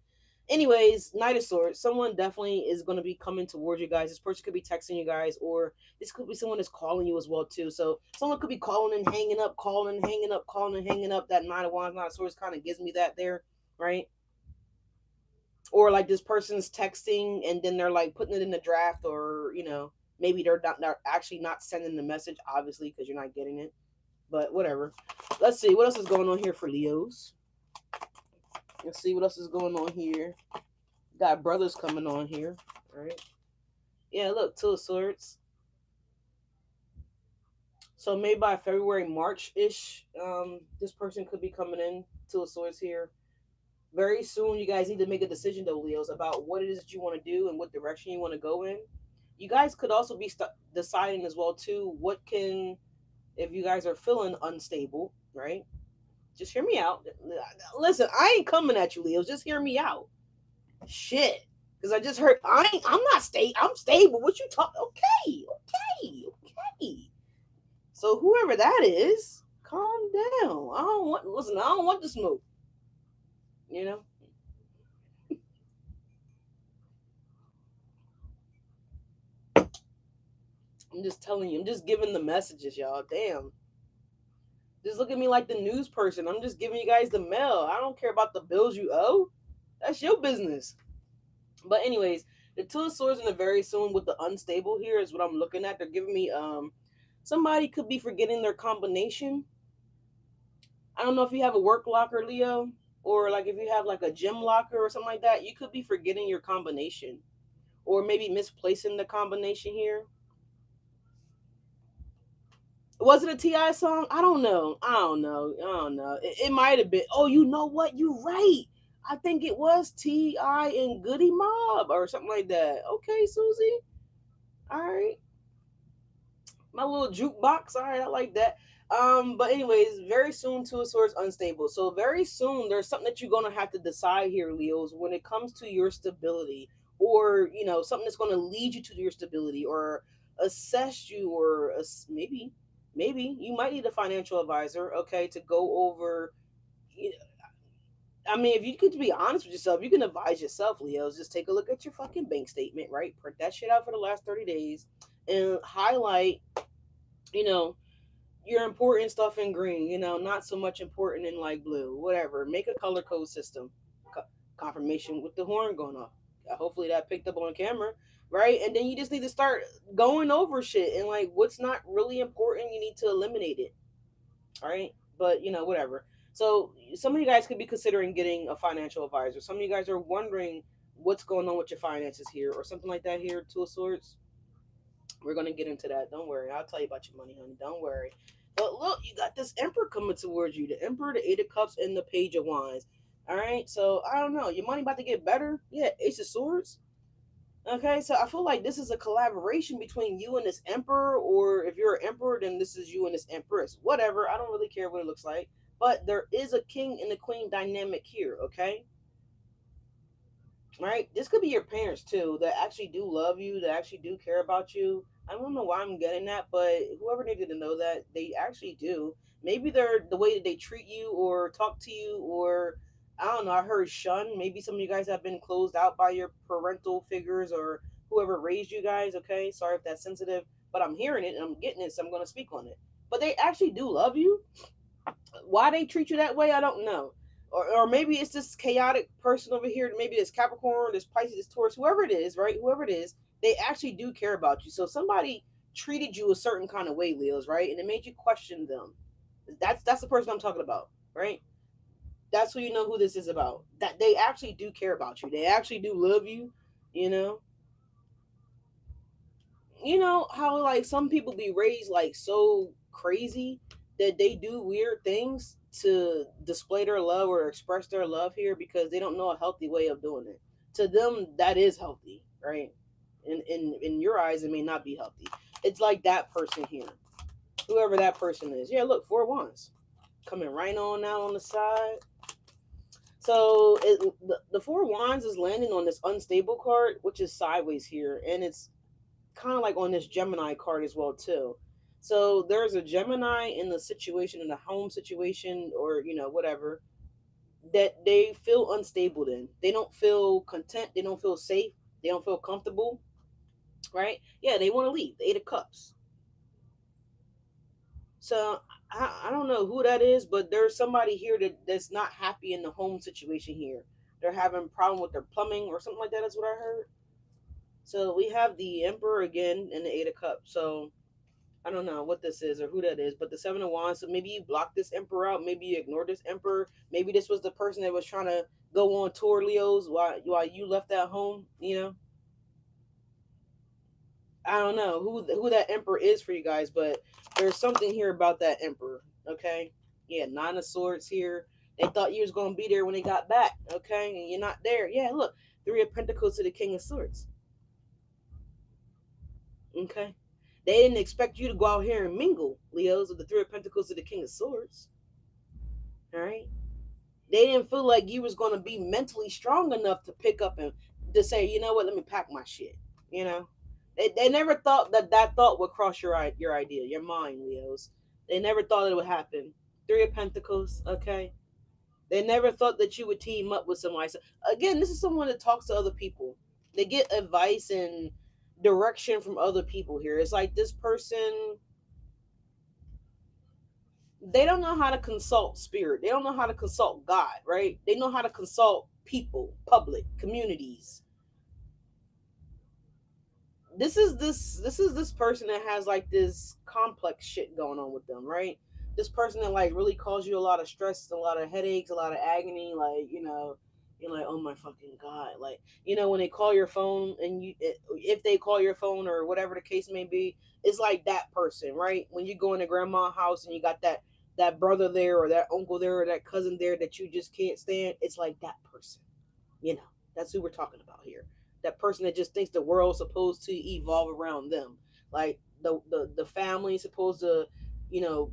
anyways, Knight of Swords. Someone definitely is going to be coming towards you guys. This person could be texting you guys, or this could be someone that's calling you as well too. So someone could be calling and hanging up, calling and hanging up, calling and hanging up. That Knight of Wands, Knight of Swords kind of gives me that there, right? Or like this person's texting and then they're like putting it in the draft, or maybe they're actually not sending the message, obviously, because you're not getting it. But whatever. Let's see what else is going on here for Leos. Let's see what else is going on here. Got brothers coming on here, right? Yeah, look, Two of Swords. So maybe by February, March ish, this person could be coming in. Two of Swords here. Very soon, you guys need to make a decision, though, Leos, about what it is that you want to do and what direction you want to go in. You guys could also be deciding as well too if you guys are feeling unstable, right? Just hear me out. Listen, I ain't coming at you, Leos. Just hear me out. Shit, because I just heard I'm not stable. I'm stable. What you talk? Okay, okay. So whoever that is, calm down. I don't want. Listen, I don't want the smoke. You know. I'm just telling you. I'm just giving the messages, y'all. Damn. Just look at me like the news person. I'm just giving you guys the mail. I don't care about the bills you owe. That's your business. But anyways, the Two of Swords in the very soon with the unstable here is what I'm looking at. They're giving me somebody could be forgetting their combination. I don't know if you have a work locker, Leo, or like if you have like a gym locker or something like that, you could be forgetting your combination. Or maybe misplacing the combination here. Was it a Ti song? I don't know. It might have been. Oh, you know what? You're right. I think it was Ti and Goody Mob or something like that. Okay, Susie. All right. My little jukebox. All right, I like that. But anyways, very soon Two of Swords unstable. So very soon there's something that you're gonna have to decide here, Leos, when it comes to your stability, or something that's gonna lead you to your stability, or assess you, or maybe you might need a financial advisor, okay, to go over. I mean, if you could be honest with yourself, you can advise yourself, Leos. Just take a look at your fucking bank statement, right? Print that shit out for the last 30 days and highlight, you know, your important stuff in green, not so much important in like blue, whatever. Make a color code system. Confirmation with the horn going off. Hopefully that picked up on camera, right? And then you just need to start going over shit and like what's not really important, you need to eliminate it. All right. But whatever. So some of you guys could be considering getting a financial advisor. Some of you guys are wondering what's going on with your finances here or something like that here, Two of Swords. We're gonna get into that. Don't worry. I'll tell you about your money, honey. Don't worry. But look, you got this Emperor coming towards you. The Emperor, the Eight of Cups, and the Page of Wands. All right. So I don't know. Your money about to get better. Yeah, Ace of Swords. Okay, so I feel like this is a collaboration between you and this emperor, or if you're an emperor, then this is you and this empress. Whatever, I don't really care what it looks like. But there is a king and a queen dynamic here, okay? right? This could be your parents too that actually do love you, that actually do care about you. I don't know why I'm getting that, but whoever needed to know that, they actually do. Maybe they're the way that they treat you or talk to you, or I don't know. I heard shun. Maybe some of you guys have been closed out by your parental figures or whoever raised you guys. Okay, sorry if that's sensitive, but I'm hearing it and I'm getting it, so I'm going to speak on it. But they actually do love you. Why they treat you that way, I don't know. Or maybe it's this chaotic person over here. Maybe this Capricorn, this Pisces, this Taurus, whoever it is, right? Whoever it is, they actually do care about you. So somebody treated you a certain kind of way, Leos, right? And it made you question them. That's the person I'm talking about, right? That's who you know who this is about. That they actually do care about you. They actually do love you, you know. You know how like some people be raised like so crazy that they do weird things to display their love or express their love here because they don't know a healthy way of doing it. To them, that is healthy, right? In your eyes, it may not be healthy. It's like that person here, whoever that person is. Yeah, look, 4 wands coming right on out on the side. So the 4 wands is landing on this unstable card, which is sideways here, and it's kind of like on this Gemini card as well too. So there's a Gemini in the situation, in the home situation, or whatever, that they feel unstable in. They don't feel content. They don't feel safe. They don't feel comfortable. Right? Yeah, they want to leave. The 8 of Cups. So I don't know who that is, but there's somebody here that's not happy in the home situation here. They're having a problem with their plumbing or something like that. That's what I heard. So we have the Emperor again and the 8 of Cups. So I don't know what this is or who that is, but the 7 of Wands. So maybe you blocked this emperor out. Maybe you ignored this emperor. Maybe this was the person that was trying to go on tour, Leos, while you left at home. I don't know who that emperor is for you guys, but there's something here about that emperor. Okay, yeah, 9 of Swords here. They thought you was gonna be there when they got back. Okay, and you're not there. Yeah, look, 3 of Pentacles to the King of Swords. Okay. They didn't expect you to go out here and mingle, Leos, with the 3 of Pentacles to the King of Swords. All right. They didn't feel like you was going to be mentally strong enough to pick up and to say, you know what, let me pack my shit. You know, they never thought that thought would cross your idea, your mind, Leos. They never thought it would happen. 3 of Pentacles, okay. They never thought that you would team up with somebody. So again, this is someone that talks to other people. They get advice and direction from other people here. It's like this person, they don't know how to consult spirit. They don't know how to consult God, right? They know how to consult people, public, communities. This is this person that has like this complex shit going on with them, right? This person that like really causes you a lot of stress, a lot of headaches, a lot of agony, like, you're like, oh my fucking god, like, when they call your phone and if they call your phone or whatever the case may be, it's like that person, right? When you go in the grandma's house and you got that brother there or that uncle there or that cousin there that you just can't stand, it's like that person. You know, that's who we're talking about here. That person that just thinks the world's supposed to evolve around them. Like the family supposed to, you know,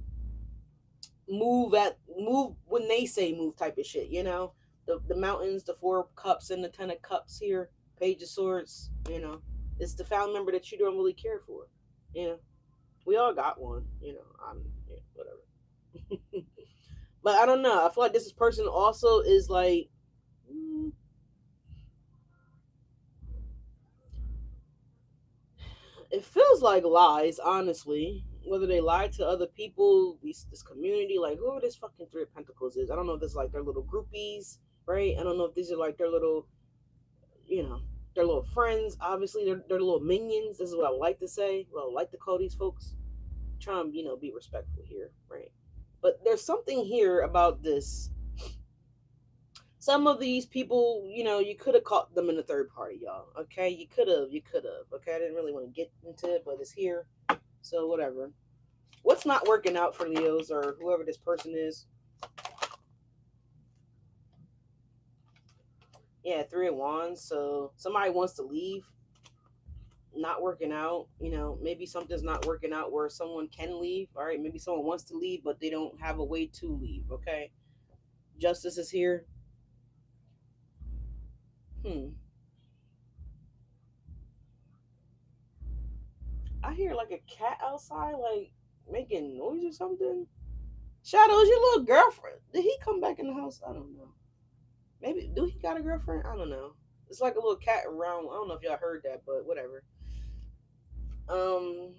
move when they say move type of shit, The mountains, the 4 cups and the 10 of Cups here, Page of Swords, It's the family member that you don't really care for. You know. We all got one, yeah, whatever. But I don't know. I feel like this person also is like, mm, it feels like lies, honestly. Whether they lie to other people, this community, like whoever this fucking 3 of Pentacles is. I don't know if this is like their little groupies, right? I don't know if these are like their little, you know, their little friends. Obviously, they're little minions. This is what I would like to say. What I would like to call these folks. Try and, be respectful here, right? But there's something here about this. Some of these people, you could have caught them in the third party, y'all. Okay, you could have. Okay, I didn't really want to get into it, but it's here. So whatever. What's not working out for Leos or whoever this person is? Yeah, 3 of Wands. So somebody wants to leave. Not working out. Maybe something's not working out where someone can leave. All right, maybe someone wants to leave, but they don't have a way to leave. Okay, Justice is here. Hmm. I hear like a cat outside, like making noise or something. Shadows, your little girlfriend. Did he come back in the house? I don't know. Maybe do he got a girlfriend? I don't know. It's like a little cat around. I don't know if y'all heard that, but whatever. Um,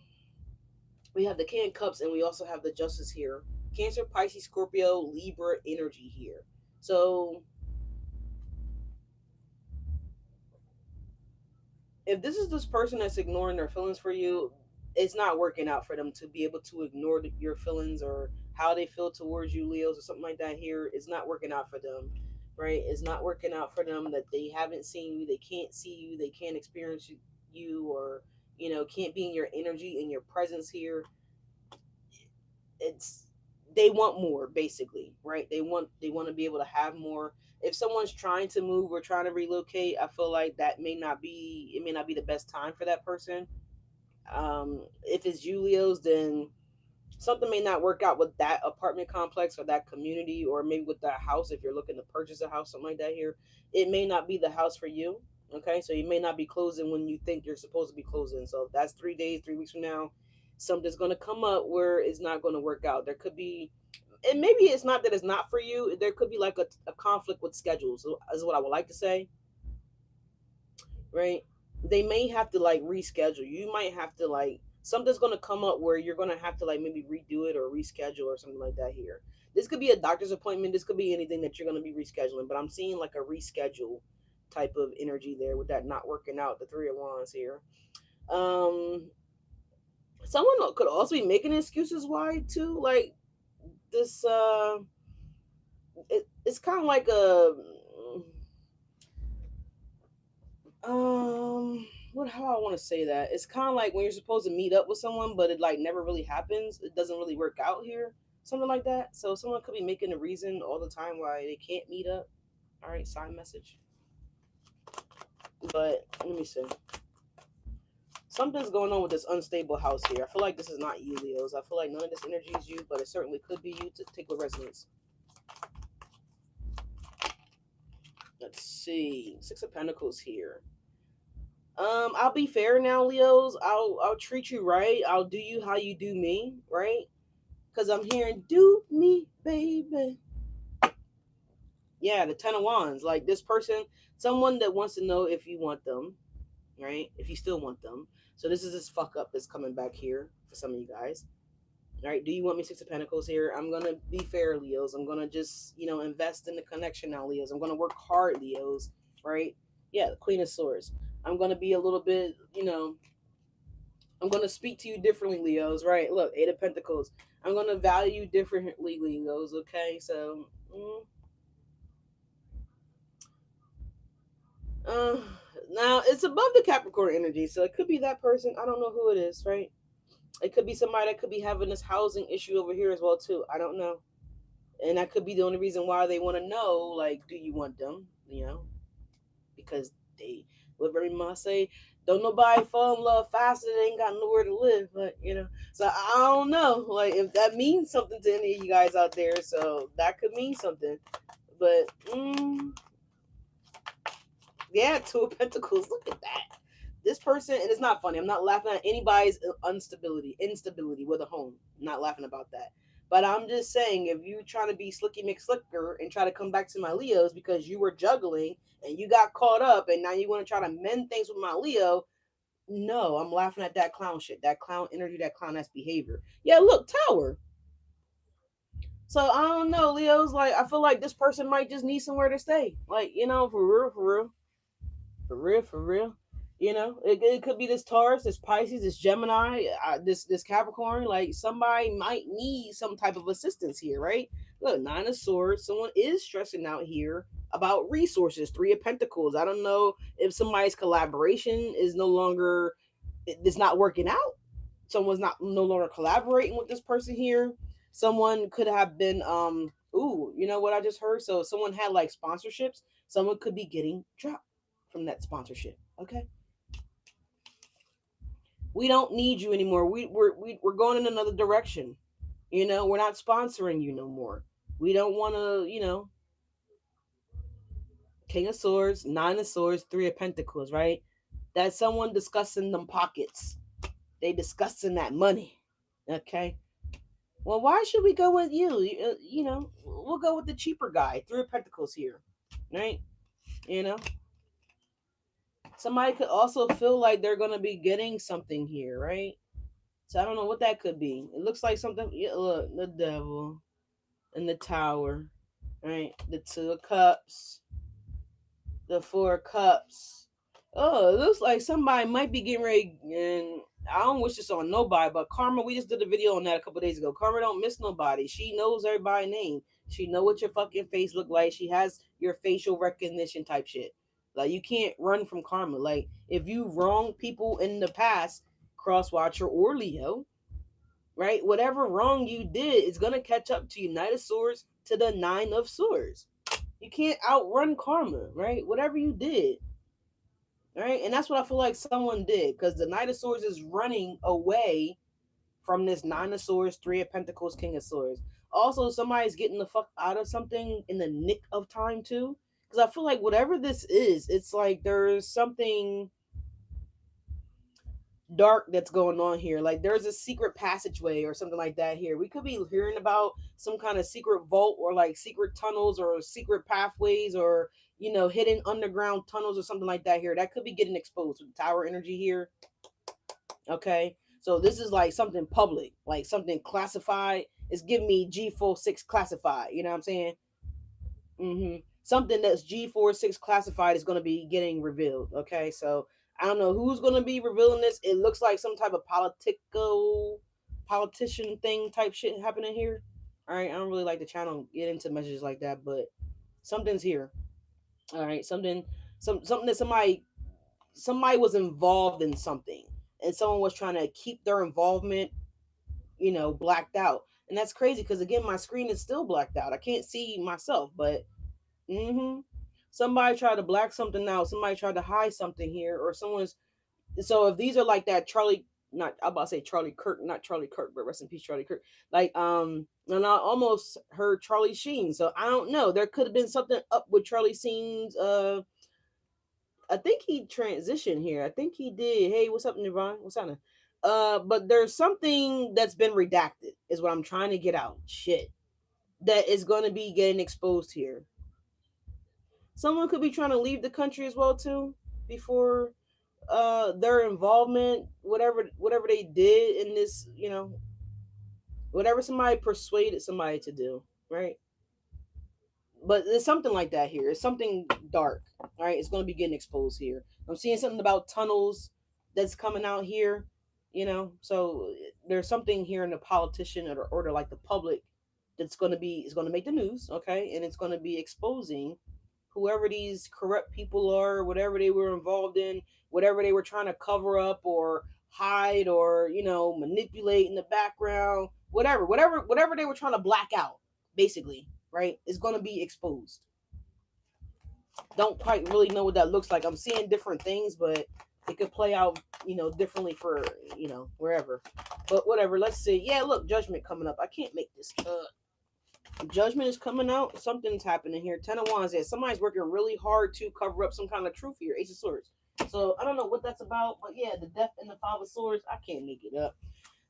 we have the King of Cups, and we also have the Justice here. Cancer, Pisces, Scorpio, Libra energy here. So if this is this person that's ignoring their feelings for you, it's not working out for them to be able to ignore your feelings or how they feel towards you, Leos, or something like that. Here, it's not working out for them, right? It's not working out for them that they haven't seen you, they can't see you, they can't experience you, or can't be in your energy, in your presence here. It's they want more, basically, right? They want to be able to have more. If someone's trying to move or trying to relocate, I feel like that may not be the best time for that person. If it's Julios, then something may not work out with that apartment complex or that community, or maybe with that house. If you're looking to purchase a house, something like that here, it may not be the house for you. Okay, so you may not be closing when you think you're supposed to be closing. So if that's 3 days, 3 weeks from now, something's going to come up where it's not going to work out. There could be, and maybe it's not that it's not for you. There could be like a conflict with schedules, is what I would like to say, right? They may have to like reschedule. You might have to like something's gonna come up where you're gonna have to like maybe redo it or reschedule or something like that here. This could be a doctor's appointment. This could be anything that you're gonna be rescheduling. But I'm seeing like a reschedule type of energy there with that not working out. The Three of Wands here. Um, Someone could also be making excuses why too. Like this. It's kind of like a what how I want to say that it's kind of like when you're supposed to meet up with someone but it like never really happens, it doesn't really work out here, something like that. So someone could be making a reason all the time why they can't meet up. All right, sign message. But let me see, something's going on with this unstable house here. I feel like this is not you, Leos. I feel like none of this energy is you, but it certainly could be you. To take with resonance. Let's see, Six of Pentacles here. I'll be fair now, Leos. I'll treat you right. I'll do you how you do me, right? Because I'm hearing do me, baby. Yeah, the Ten of Wands. Like this person, someone that wants to know if you want them, right? If you still want them. So this is this fuck up that's coming back here for some of you guys. All right, do you want me? Six of Pentacles here. I'm gonna be fair, Leos. I'm gonna just invest in the connection now, Leos. I'm gonna work hard, Leos. Right? Yeah, the Queen of Swords. I'm gonna be a little bit, I'm going to speak to you differently, Leos, right? Look, Eight of Pentacles. I'm going to value you differently, Leos, okay? So, uh, now it's above the Capricorn energy, so it could be that person. I don't know who it is, right? It could be somebody that could be having this housing issue over here as well, too. I don't know. And that could be the only reason why they want to know, like, do you want them, because they what very much say, don't nobody fall in love faster, they ain't got nowhere to live. But so I don't know, like, if that means something to any of you guys out there. So that could mean something. But yeah, Two of Pentacles. Look at that. This person, and it's not funny, I'm not laughing at anybody's instability with a home. I'm not laughing about that. But I'm just saying, if you trying to be slicky McSlicker and try to come back to my Leos because you were juggling and you got caught up and now you want to try to mend things with my Leo, no, I'm laughing at that clown shit, that clown energy, that clown ass behavior. Yeah, look, Tower. So I don't know, Leos. Like, I feel like this person might just need somewhere to stay. Like, for real, for real. For real, for real. It could be this Taurus, this Pisces, this Gemini, this Capricorn. Like somebody might need some type of assistance here, right? Look, Nine of Swords. Someone is stressing out here about resources. Three of Pentacles. I don't know if somebody's collaboration is no longer, it's not working out. Someone's not no longer collaborating with this person here. Someone could have been ooh, you know what I just heard? So someone had like sponsorships. Someone could be getting dropped from that sponsorship. Okay, we don't need you anymore. We're going in another direction. We're not sponsoring you no more. We don't want to. King of Swords, Nine of Swords, Three of Pentacles. Right? That's someone discussing them pockets. They discussing that money. Okay. Well, why should we go with you? You know, we'll go with the cheaper guy. Three of Pentacles here, right? You know, somebody could also feel like they're gonna be getting something here, right? So I don't know what that could be. It looks like something. Yeah, look, the Devil and the Tower, right? The Two of Cups, the Four of Cups. Oh, it looks like somebody might be getting ready. And I don't wish this on nobody, but Karma, we just did a video on that a couple days ago. Karma don't miss nobody. She knows everybody's name. She know what your fucking face look like. She has your facial recognition type shit. Like, you can't run from Karma. Like, if you wrong people in the past, Crosswatcher or Leo, right? Whatever wrong you did is gonna catch up to you. Knight of Swords to the Nine of Swords. You can't outrun karma, right? Whatever you did, right? And that's what I feel like someone did, because the Knight of Swords is running away from this Nine of Swords, Three of Pentacles, King of Swords. Also, somebody's getting the fuck out of something in the nick of time too, because I feel like whatever this is, it's like there's something dark that's going on here. Like there's a secret passageway or something like that here. We could be hearing about some kind of secret vault or like secret tunnels or secret pathways or, you know, hidden underground tunnels or something like that here. That could be getting exposed with tower energy here. Okay. So this is like something public, like something classified. It's giving me G46 classified. You know what I'm saying? Something that's G46 classified is going to be getting revealed. Okay. So I don't know who's going to be revealing this. It looks like some type of politician thing type shit happening here. All right. I don't really like the channel get into messages like that, but something's here. All right. Something that somebody was involved in something and someone was trying to keep their involvement, you know, blacked out. And that's crazy because again, my screen is still blacked out. I can't see myself, but somebody tried to black something out. Somebody tried to hide something here, or someone's. So if these are like that Charlie, not I'm about to say Charlie Kirk, not Charlie Kirk, but rest in peace, Charlie Kirk. Like and I almost heard Charlie Sheen. So I don't know. There could have been something up with Charlie Sheen's. I think he transitioned here. I think he did. Hey, what's up, Nirvana? What's happening? But there's something that's been redacted. Is what I'm trying to get out. Shit, that is going to be getting exposed here. Someone could be trying to leave the country as well too before their involvement, whatever they did in this, you know, whatever somebody persuaded somebody to do, right? But there's something like that here. It's something dark, right? It's going to be getting exposed here. I'm seeing something about tunnels that's coming out here, you know. So there's something here in the politician or like the public that's going to be is going to make the news, okay, and it's going to be exposing whoever these corrupt people are, whatever they were involved in, whatever they were trying to cover up or hide or, you know, manipulate in the background, whatever they were trying to black out, basically, right, is going to be exposed. Don't quite really know what that looks like. I'm seeing different things, but it could play out, you know, differently for, you know, wherever. But whatever, let's see. Yeah, look, Judgment coming up. I can't make this Judgment is coming out. Something's happening here. Ten of Wands. Yeah, somebody's working really hard to cover up some kind of truth here. Ace of Swords. So I don't know what that's about, but yeah, the Death and the Five of Swords. I can't make it up.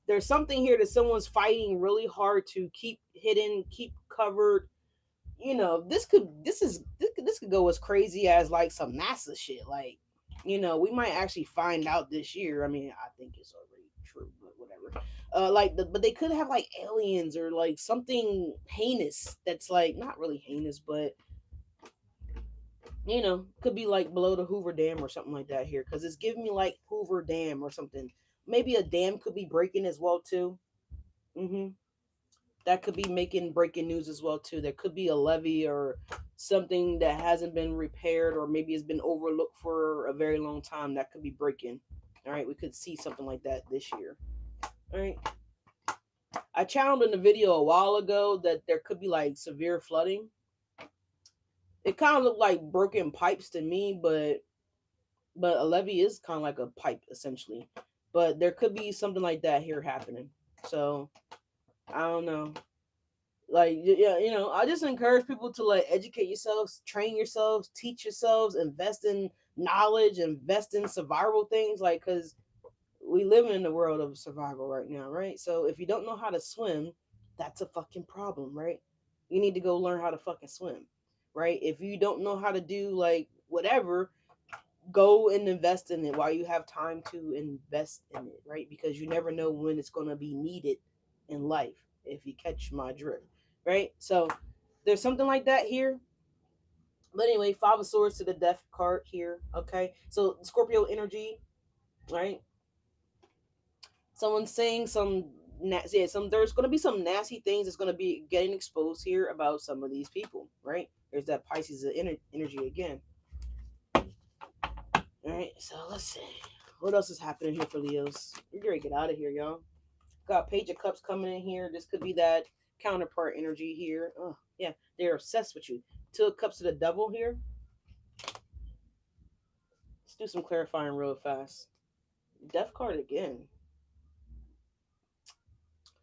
There's something here that someone's fighting really hard to keep hidden, keep covered. You know, this could go as crazy as like some NASA shit. Like, you know, we might actually find out this year. I mean, I think it's already true, but whatever. But they could have like aliens or like something heinous that's like not really heinous, but you know, could be like below the Hoover Dam or something like that here, because it's giving me like Hoover Dam or something. Maybe a dam could be breaking as well too. That could be making breaking news as well too. There could be a levee or something that hasn't been repaired or maybe has been overlooked for a very long time. That could be breaking. All right, we could see something like that this year. All right. I channeled in the video a while ago that there could be like severe flooding. It kind of looked like broken pipes to me, but a levee is kind of like a pipe essentially. But there could be something like that here happening. So I don't know. Like, yeah, you know, I just encourage people to like educate yourselves, train yourselves, teach yourselves, invest in knowledge, invest in survival things. Like, because we live in the world of survival right now, right? So if you don't know how to swim, that's a fucking problem, right? You need to go learn how to fucking swim, right? If you don't know how to do like whatever, go and invest in it while you have time to invest in it, right? Because you never know when it's going to be needed in life, if you catch my drift, right? So there's something like that here. But anyway, Five of Swords to the Death card here. Okay, so Scorpio energy, right? Someone's saying yeah, there's going to be some nasty things that's going to be getting exposed here about some of these people, right? There's that Pisces energy again. All right, so let's see what else is happening here for Leos. We're gonna get out of here, y'all. Got Page of Cups coming in here. This could be that counterpart energy here. Oh yeah, they're obsessed with you. Two of Cups to the Devil here. Let's do some clarifying real fast. Death card again.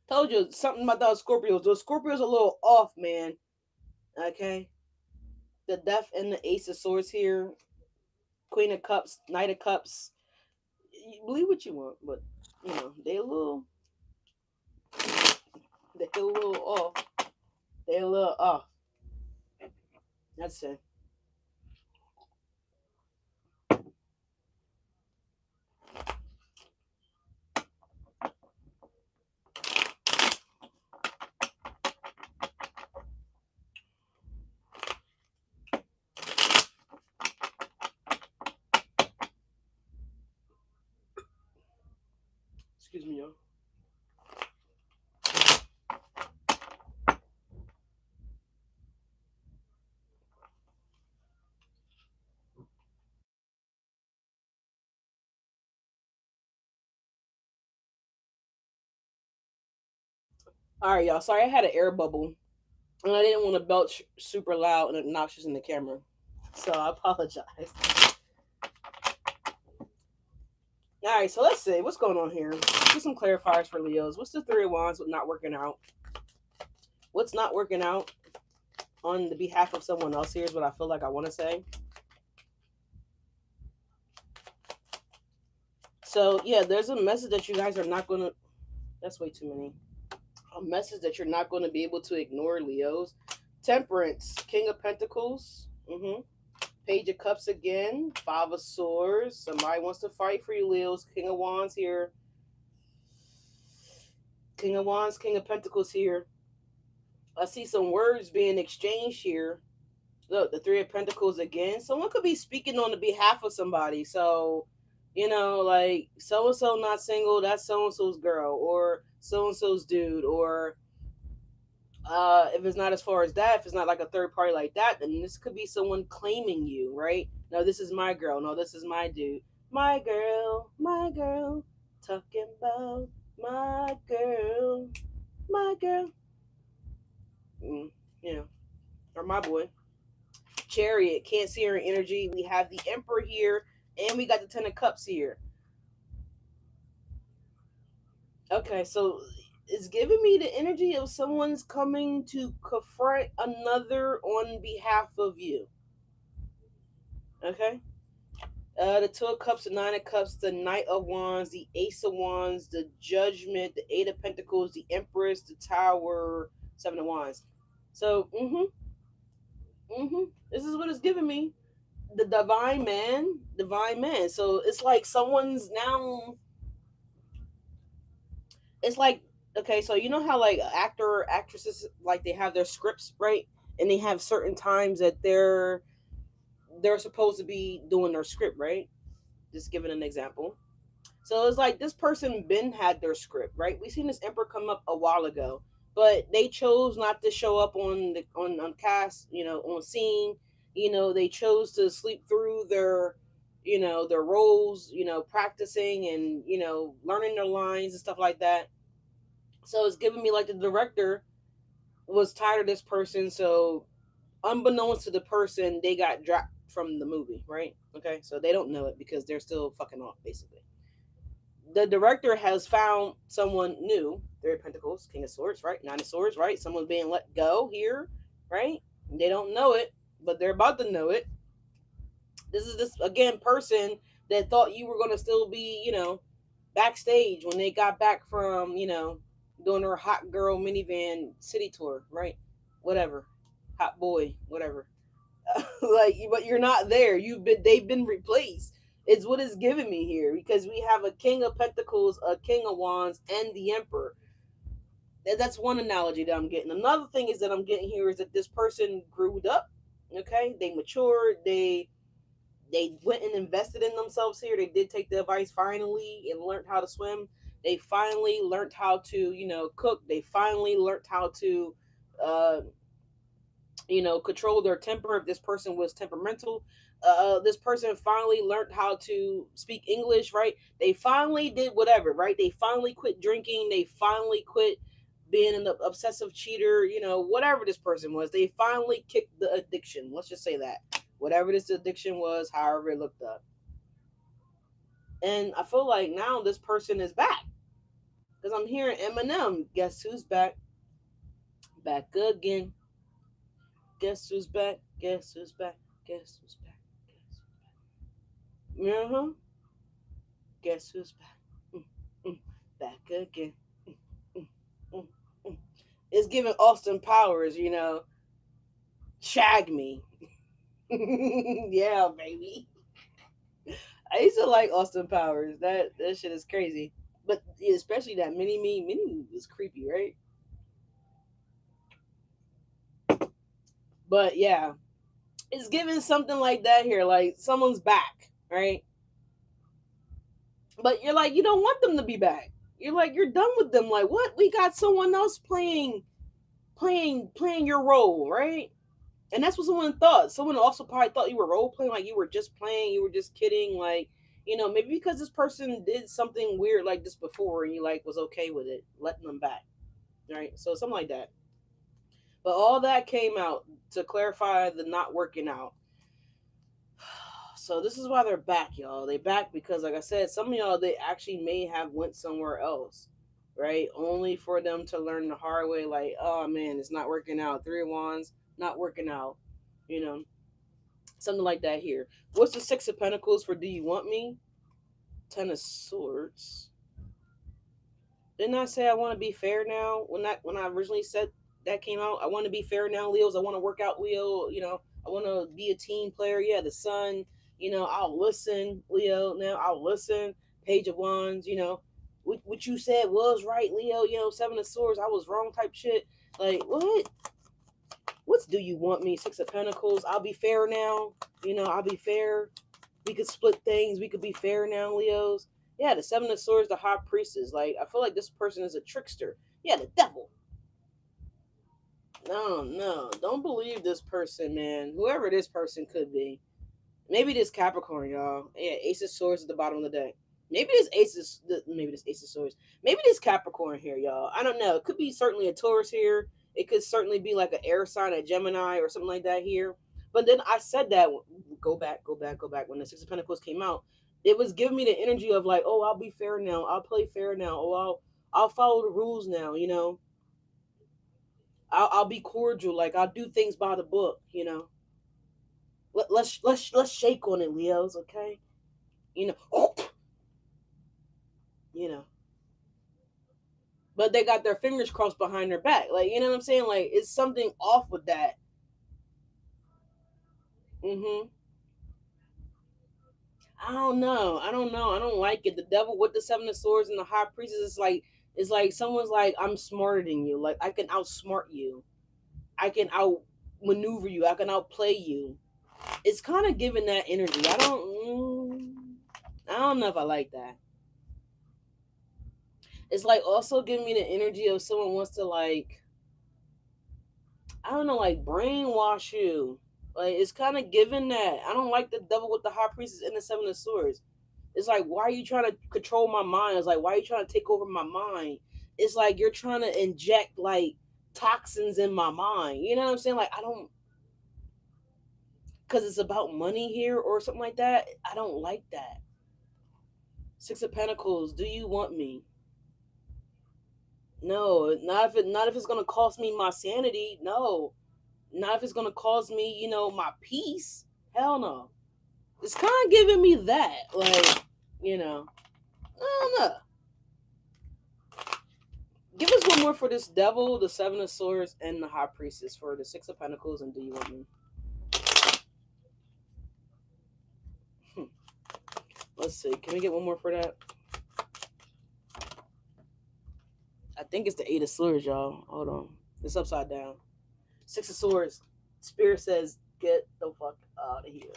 Told you something about those Scorpios. Those Scorpios are a little off, man. Okay. The Death and the Ace of Swords here. Queen of Cups, Knight of Cups. You believe what you want, but you know they're a little off. They're a little off. That's it. Excuse me, y'all. All right, y'all. Sorry, I had an air bubble, and I didn't want to belch super loud and obnoxious in the camera, so I apologize. All right, so let's see what's going on here. Do some clarifiers for Leos. What's the Three of Wands with not working out? What's not working out on the behalf of someone else? Here's what I feel like I want to say. So yeah, there's a message that you guys are not going to. That's way too many. A message that you're not going to be able to ignore, Leos. Temperance, King of Pentacles. Page of Cups again. Five of Swords. Somebody wants to fight for you, Leos. King of Wands here. King of Wands, King of Pentacles here. I see some words being exchanged here. Look, the Three of Pentacles again. Someone could be speaking on the behalf of somebody. So, you know, like, so-and-so not single, that's so-and-so's girl. Or so-and-so's dude. Or if it's not as far as that, if it's not like a third party like that, then this could be someone claiming you, right? No, this is my girl. No, this is my dude. My girl, talking about my girl, my girl. Yeah, or my boy. Chariot, can't see her energy. We have the Emperor here, and we got the Ten of Cups here. Okay, so it's giving me the energy of someone's coming to confront another on behalf of you. Okay. The Two of Cups, the Nine of Cups, the Knight of Wands, the Ace of Wands, the Judgment, the Eight of Pentacles, the Empress, the Tower, Seven of Wands. So, this is what it's giving me. The divine man. So it's like someone's now. It's like, okay, so you know how like actor or actresses, like they have their scripts, right? And they have certain times that they're supposed to be doing their script, right? Just giving an example. So it's like this person been had their script, right? We seen this Emperor come up a while ago, but they chose not to show up on cast, on scene. They chose to sleep through their roles, practicing and learning their lines and stuff like that. So it's giving me like the director was tired of this person, so unbeknownst to the person, they got dropped from the movie, right? Okay, so they don't know it because they're still fucking off, basically. The director has found someone new. Three of Pentacles, King of Swords, right? Nine of Swords, right? Someone's being let go here, right? They don't know it, but they're about to know it. This is this again person that thought you were gonna still be, backstage when they got back from, you know, doing their hot girl minivan city tour, right? Whatever. Hot boy, whatever. Like, but you're not there. They've been replaced. It's what it's giving me here, because we have a king of pentacles, a king of wands, and the emperor. That's one analogy that I'm getting. Another thing is that I'm getting here is that this person grew up. Okay, they matured. They went and invested in themselves here. They did take the advice finally and learned how to swim. They finally learned how to, you know, cook. They finally learned how to, uh, you know, control their temper if this person was temperamental. This person finally learned how to speak English, right? They finally did whatever, right? They finally quit drinking. They finally quit being an obsessive cheater, you know, whatever this person was. They finally kicked the addiction. Let's just say that. Whatever this addiction was, however it looked up. And I feel like now this person is back. Because I'm hearing Eminem. Guess who's back? Back again. Guess who's back? Guess who's back? Guess who's back? Guess who's back? Uh-huh. Guess who's back? Mm, mm, back again. Mm, mm, mm, mm. It's giving Austin Powers, you know, shag me. Yeah, baby. I used to like Austin Powers. That shit is crazy. But especially that mini was creepy, right? But yeah, it's giving something like that here, like someone's back, right? But you're like, you don't want them to be back. You're like, you're done with them. Like, what? We got someone else playing your role, right? And that's what someone thought. Someone also probably thought you were role playing, like you were just playing, you were just kidding, like, you know, maybe because this person did something weird like this before and you like was okay with it, letting them back, right? So something like that. But all that came out to clarify the not working out. So this is why they're back, y'all. They back because, like I said, some of y'all, they actually may have went somewhere else, right? Only for them to learn the hard way, like, oh man, it's not working out. Three of Wands, not working out, you know, something like that here. What's the Six of Pentacles for Do You Want Me? Ten of Swords. Didn't I say I want to be fair now? When I originally said that came out, I want to be fair now, Leos. I want to work out, Leo. You know, I want to be a team player. Yeah, the Sun. You know, I'll listen, Leo. Now I'll listen. Page of Wands. You know, what you said was right, Leo. You know, Seven of Swords. I was wrong, type shit. Like what? What's Do You Want Me? Six of Pentacles. I'll be fair now. You know, I'll be fair. We could split things. We could be fair now, Leos. Yeah, the Seven of Swords, the High Priestess. Like, I feel like this person is a trickster. Yeah, the devil. No, no. Don't believe this person, man. Whoever this person could be. Maybe this Capricorn, y'all. Yeah, Ace of Swords at the bottom of the deck. Maybe this Ace of Swords. Maybe this Capricorn here, y'all. I don't know. It could be certainly a Taurus here. It could certainly be like an air sign, a Gemini, or something like that here. But then I said that, go back. When the Six of Pentacles came out, it was giving me the energy of like, oh, I'll be fair now. I'll play fair now. Oh, I'll follow the rules now. You know, I'll be cordial. Like I'll do things by the book. You know, let's shake on it, Leos. Okay, you know, oh, you know. But they got their fingers crossed behind their back. Like, you know what I'm saying? Like, it's something off with that. Mm-hmm. I don't know. I don't know. I don't like it. The devil with the Seven of Swords and the High Priestess is like, it's like someone's like, I'm smarter than you. Like, I can outsmart you. I can outmaneuver you. I can outplay you. It's kind of giving that energy. I don't know if I like that. It's like also giving me the energy of someone wants to like, I don't know, like brainwash you. Like it's kind of giving that. I don't like the devil with the High Priestess and the Seven of Swords. It's like, why are you trying to control my mind? It's like, why are you trying to take over my mind? It's like you're trying to inject like toxins in my mind. You know what I'm saying? Like I don't, because it's about money here or something like that. I don't like that. Six of Pentacles. Do you want me? No, not if it's gonna cost me my sanity. No, not if it's gonna cause me, you know, my peace. Hell no. It's kind of giving me that, like, you know, I don't know. Give us one more for this Devil, the Seven of Swords, and the High Priestess for the Six of Pentacles. And do you want me? Let's see. Can we get one more for that? I think it's the Eight of Swords, y'all. Hold on. It's upside down. Six of Swords. Spirit says, get the fuck out of here.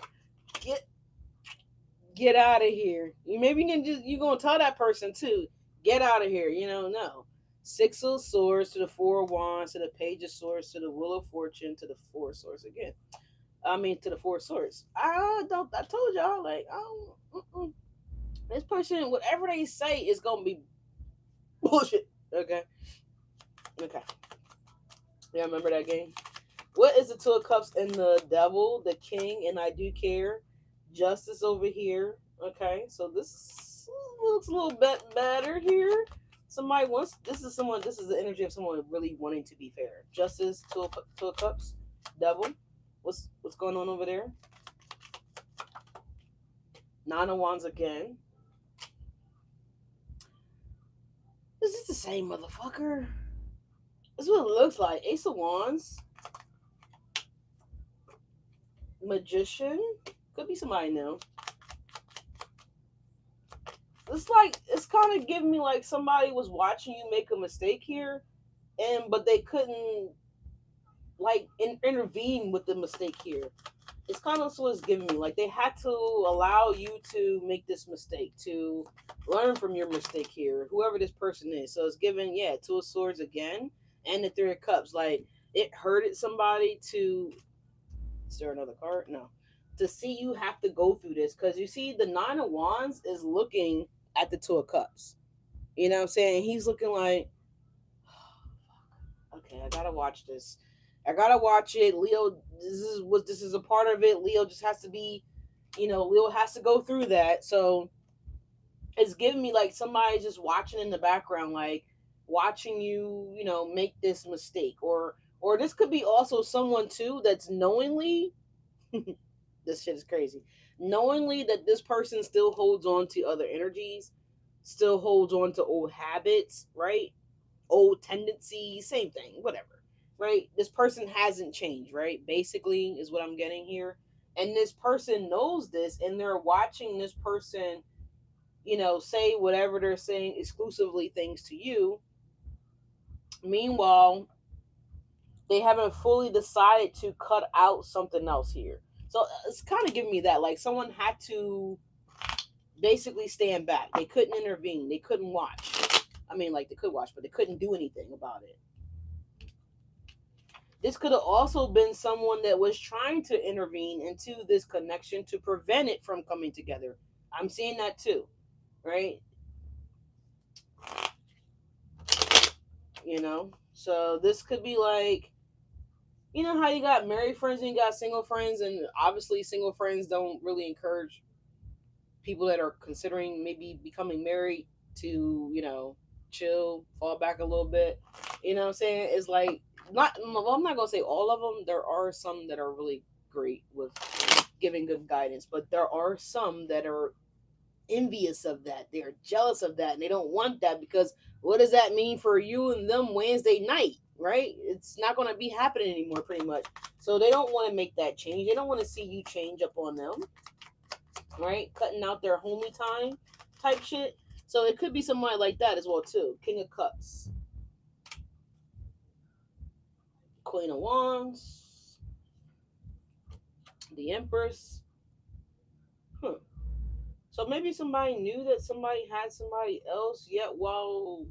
Get out of here. You maybe you gonna tell that person too. Get out of here. No. Six of Swords to the Four of Wands to the Page of Swords to the Wheel of Fortune to the Four of Swords again. To the Four of Swords. I told y'all, like, this person, whatever they say is gonna be bullshit. Okay. Yeah, remember that game? What is the Two of Cups and the Devil, the King, and I do care. Justice over here. Okay, so this looks a little bit better here. Somebody wants. This is the energy of someone really wanting to be fair. Justice, Two of Cups, Devil. What's going on over there? Nine of Wands again. Is this the same motherfucker? This is what it looks like. Ace of Wands. Magician. Could be somebody new. It's kind of giving me like somebody was watching you make a mistake here, but they couldn't intervene with the mistake here. It's kind of what it's giving me. Like they had to allow you to make this mistake, to learn from your mistake here, whoever this person is. So it's giving, Two of Swords again, and the Three of Cups. Like it hurted somebody to. Is there another card? No. To see you have to go through this, because you see the Nine of Wands is looking at the Two of Cups. You know what I'm saying? He's looking like, okay, I gotta watch this. I gotta watch it. Leo, this is a part of it. Leo just has to be, Leo has to go through that. So it's giving me like somebody just watching in the background, like watching you, make this mistake, or this could be also someone too that's knowingly. This shit is crazy. Knowingly that this person still holds on to other energies, still holds on to old habits, right? Old tendencies, same thing, whatever, right? This person hasn't changed, right? Basically, is what I'm getting here. And this person knows this, and they're watching this person, say whatever they're saying, exclusively things to you. Meanwhile, they haven't fully decided to cut out something else here. So it's kind of giving me that, like someone had to basically stand back. They couldn't intervene. They couldn't watch. They could watch, but they couldn't do anything about it. This could have also been someone that was trying to intervene into this connection to prevent it from coming together. I'm seeing that too, right? So this could be like, how you got married friends and you got single friends, and obviously single friends don't really encourage people that are considering maybe becoming married to, chill, fall back a little bit. You know what I'm saying? It's like, I'm not going to say all of them. There are some that are really great with giving good guidance, but there are some that are envious of that. They're jealous of that, and they don't want that, because what does that mean for you and them Wednesday night? Right? It's not going to be happening anymore, pretty much. So they don't want to make that change. They don't want to see you change up on them, right? Cutting out their homie time type shit. So it could be somebody like that as well too. King of Cups, Queen of Wands, the Empress. So maybe somebody knew that somebody had somebody else, yet while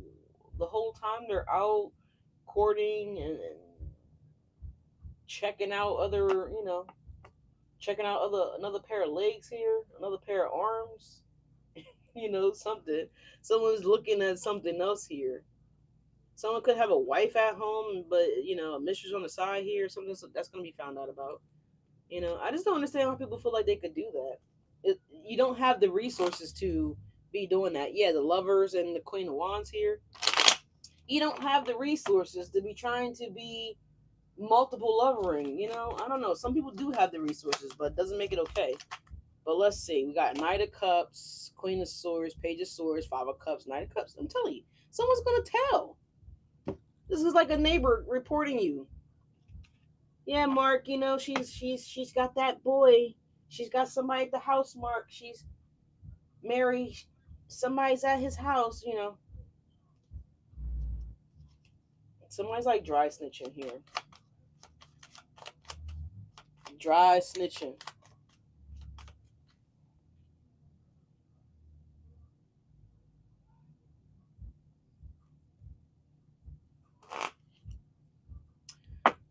the whole time they're out courting and checking out other, checking out another pair of legs here, another pair of arms, something. Someone's looking at something else here. Someone could have a wife at home, but a mistress on the side here, something that's going to be found out about. I just don't understand how people feel like they could do that. You don't have the resources to be doing that. Yeah, the Lovers and the Queen of Wands here. You don't have the resources to be trying to be multiple lovering. I don't know. Some people do have the resources, but it doesn't make it okay. But let's see. We got Knight of Cups, Queen of Swords, Page of Swords, Five of Cups, Knight of Cups. I'm telling you, someone's gonna tell. This is like a neighbor reporting you. Yeah, Mark. You know she's got that boy. She's got somebody at the house, Mark. She's Mary. Somebody's at his house. You know, somebody's like dry snitching here. Dry snitching.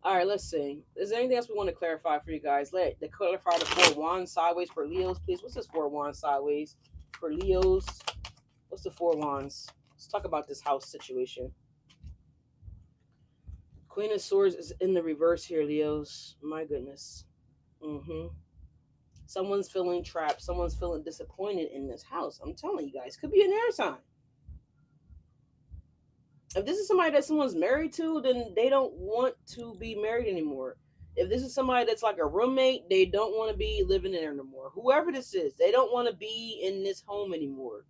All right, let's see. Is there anything else we want to clarify for you guys? Let the clarify the four wands sideways for Leos, please. What's this four wands sideways for Leos? What's the four wands? Let's talk about this house situation. Queen of Swords is in the reverse here, Leos. My goodness. Mm-hmm. Someone's feeling trapped. Someone's feeling disappointed in this house. I'm telling you guys, could be an air sign. If this is somebody that someone's married to, then they don't want to be married anymore. If this is somebody that's like a roommate, they don't want to be living there anymore. Whoever this is, they don't want to be in this home anymore.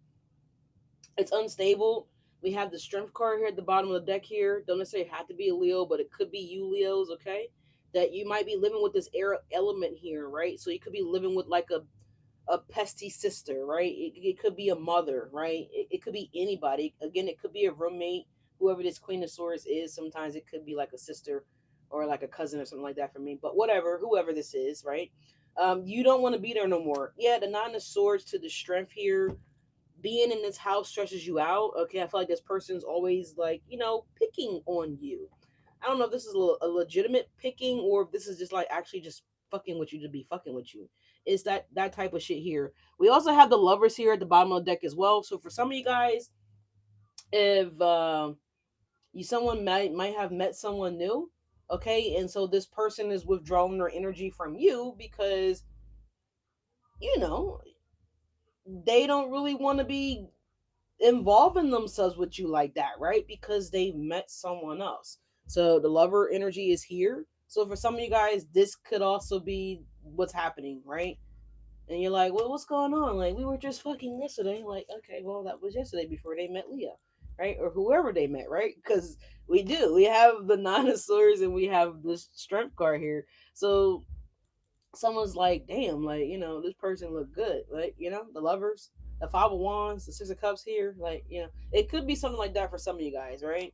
It's unstable. We have the strength card here at the bottom of the deck here. Don't necessarily have to be a Leo, but it could be you, Leos, okay? That you might be living with this air element here, right? So you could be living with like a pesty sister, right? It could be a mother, right? It could be anybody. Again, it could be a roommate, whoever this Queen of Swords is. Sometimes it could be like a sister or like a cousin or something like that for me. But whatever, whoever this is, right? You don't want to be there no more. Yeah, the Nine of Swords to the strength here. Being in this house stresses you out. Okay, I feel like this person's always like, picking on you. I don't know if this is a legitimate picking or if this is just like actually just fucking with you to be fucking with you. It's that type of shit here. We also have the lovers here at the bottom of the deck as well. So for some of you guys, if you someone might have met someone new, okay, and so this person is withdrawing their energy from you because you know they don't really want to be involving themselves with you like that, right? Because they've met someone else. So the lover energy is here. So for some of you guys, this could also be what's happening, right? And you're like, well, what's going on? Like, we were just fucking yesterday. Like, okay, well, that was yesterday before they met Leah, right? Or whoever they met, right? Because we do. We have the Nine of Swords and we have this Strength card here. So someone's like, damn, like, this person looked good. Like, the lovers, the Five of Wands, the Six of Cups here. Like, it could be something like that for some of you guys, right?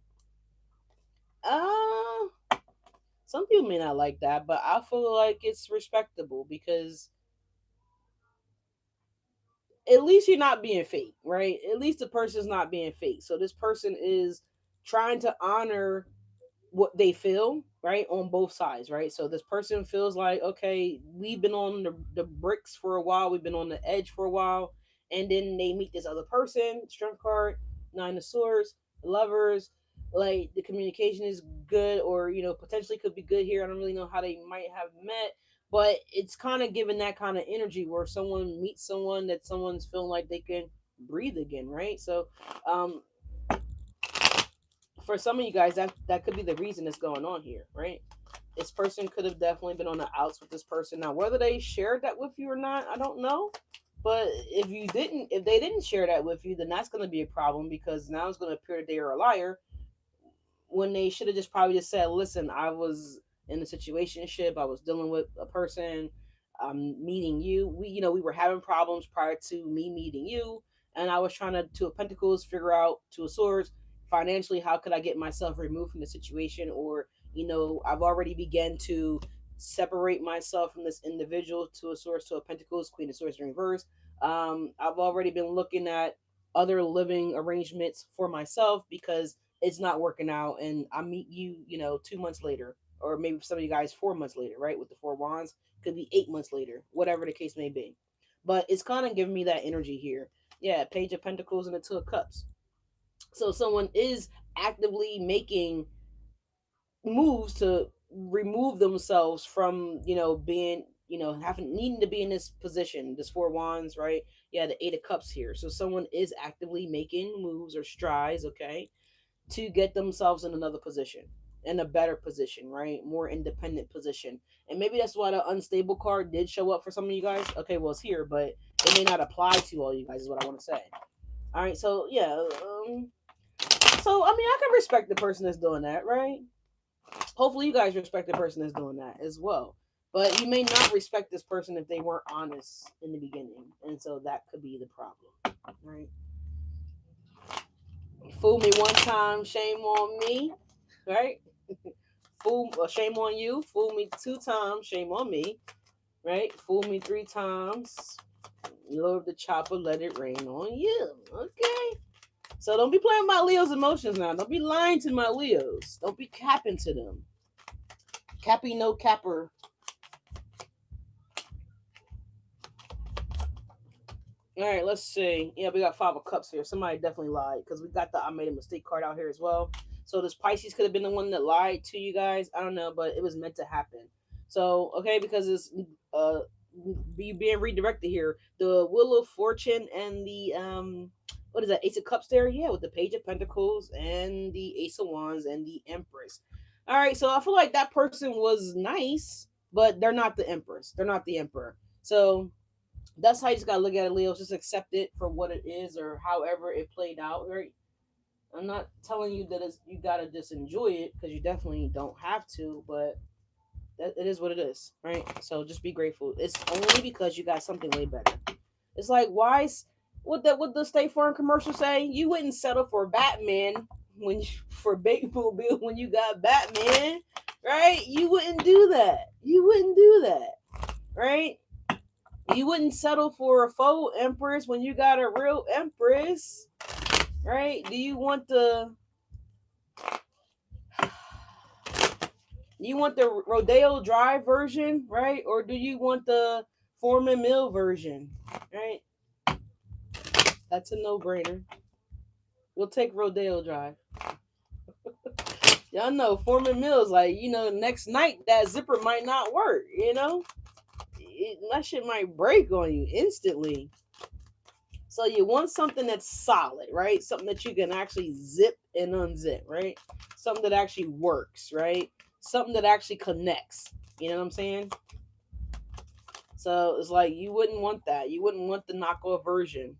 Uh, some people may not like that, but I feel like it's respectable because at least you're not being fake, right? At least the person's not being fake. So this person is trying to honor what they feel, right? On both sides, right? So this person feels like, okay, we've been on the bricks for a while, we've been on the edge for a while, and then they meet this other person, strength card, Nine of Swords, lovers, like the communication is good or potentially could be good here. I don't really know how they might have met, but it's kind of giving that kind of energy where someone meets someone that someone's feeling like they can breathe again, right? So um for some of you guys, that could be the reason that's going on here, right? This person could have definitely been on the outs with this person. Now, whether they shared that with you or not, I don't know. But if they didn't share that with you, then that's going to be a problem because now it's going to appear that they are a liar when they should have just probably just said, "Listen, I was in a situationship. I was dealing with a person. I'm meeting you. We were having problems prior to me meeting you, and I was trying to Two of Pentacles figure out Two of Swords financially. How could I get myself removed from the situation? Or I've already began to separate myself from this individual. Two of Swords, Two of Pentacles, Queen of Swords in reverse. I've already been looking at other living arrangements for myself because it's not working out and I meet you 2 months later or maybe for some of you guys 4 months later, right? With the Four Wands, could be 8 months later, whatever the case may be. But it's kind of giving me that energy here. Yeah, Page of Pentacles and the Two of Cups. So someone is actively making moves to remove themselves from being having needing to be in this position, this Four Wands, right? Yeah, the Eight of Cups here. So someone is actively making moves or strides, okay, to get themselves in another position. in a better position, right? More independent position. And maybe that's why the unstable card did show up for some of you guys. Okay, well, it's here, but it may not apply to all you guys, is what I want to say. All right, so yeah. So, I mean, I can respect the person that's doing that, right? Hopefully, you guys respect the person that's doing that as well. But you may not respect this person if they weren't honest in the beginning. And so that could be the problem, right? Fool me one time, shame on me, right? Shame on you. Fool me two times, shame on me, right? Fool me three times, load the chopper, let it rain on you. Okay. So don't be playing with my Leo's emotions now. Don't be lying to my Leos. Don't be capping to them. Cappy no capper. All right, let's see. Yeah, we got Five of Cups here. Somebody definitely lied because we got the I made a mistake card out here as well. So this Pisces could have been the one that lied to you guys. I don't know, but it was meant to happen. So okay, because it's being redirected here. The Wheel of Fortune and the what is that? Ace of Cups there. Yeah, with the Page of Pentacles and the Ace of Wands and the Empress. All right, so I feel like that person was nice, but they're not the Empress. They're not the Emperor. So that's how you just gotta look at it, Leo. Just accept it for what it is, or however it played out. Right? I'm not telling you that you gotta just enjoy it because you definitely don't have to, but it is what it is, right? So just be grateful. It's only because you got something way better. It's like what the State Farm commercial say? You wouldn't settle for Batman for Batmobile when you got Batman, right? You wouldn't do that. You wouldn't do that, right? You wouldn't settle for a faux empress when you got a real empress, right? Do you want the Rodeo Drive version, right? Or do you want the Foreman Mill version, right? That's a no-brainer. We'll take Rodeo Drive. Y'all know Foreman Mill's like, next night that zipper might not work, that shit might break on you instantly. So you want something that's solid, right? Something that you can actually zip and unzip, right? Something that actually works, right? Something that actually connects. You know what I'm saying? So it's like you wouldn't want that. You wouldn't want the knockoff version.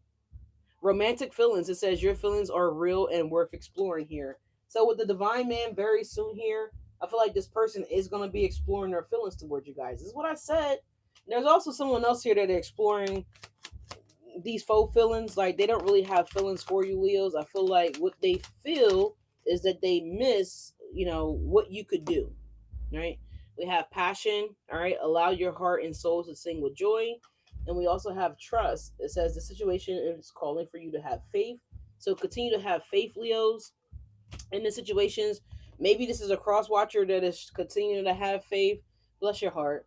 Romantic feelings. It says your feelings are real and worth exploring here. So with the divine man very soon here, I feel like this person is going to be exploring their feelings towards you guys. This is what I said. There's also someone else here that are exploring these faux feelings. Like they don't really have feelings for you, Leos. I feel like what they feel is that they miss, what you could do, right? We have passion, all right? Allow your heart and soul to sing with joy. And we also have trust. It says the situation is calling for you to have faith. So continue to have faith, Leos, in the situations. Maybe this is a cross watcher that is continuing to have faith. Bless your heart.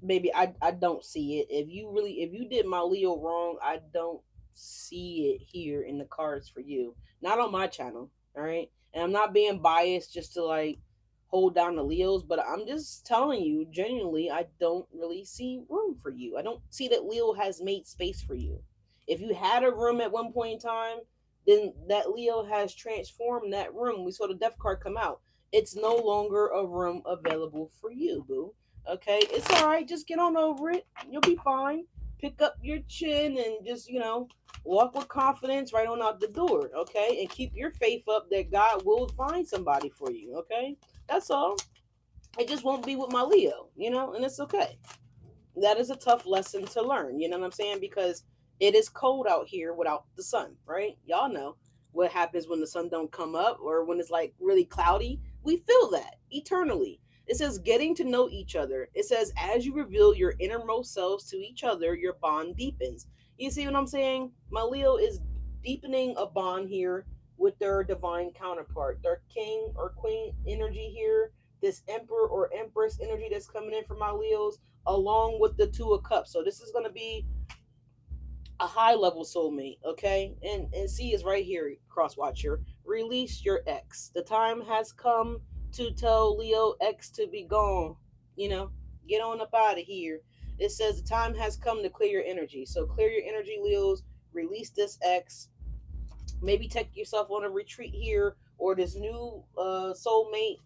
Maybe I don't see it. If you did my Leo wrong, I don't see it here in the cards for you. Not on my channel, all right? And I'm not being biased just to like hold down the Leos, but I'm just telling you genuinely I don't really see room for you. I don't see that Leo has made space for you. If you had a room at one point in time, then that Leo has transformed that room. We saw the death card come out. It's no longer a room available for you, boo. Okay, it's all right. Just get on over it. You'll be fine. Pick up your chin and just, walk with confidence right on out the door. Okay, and keep your faith up that God will find somebody for you. Okay, that's all. It just won't be with my Leo, and it's okay. That is a tough lesson to learn. You know what I'm saying? Because it is cold out here without the sun, right? Y'all know what happens when the sun don't come up or when it's like really cloudy. We feel that eternally. It says getting to know each other. It says as you reveal your innermost selves to each other, your bond deepens. You see what I'm saying? My Leo is deepening a bond here with their divine counterpart, their king or queen energy here, this emperor or empress energy that's coming in for my Leos, along with the Two of Cups. So this is going to be a high level soulmate, okay? And see is right here, cross watcher. Release your ex. The time has come to tell Leo X to be gone. Get on up out of here. It says the time has come to clear your energy. So clear your energy, Leos. Release this ex. Maybe take yourself on a retreat here or this new soulmate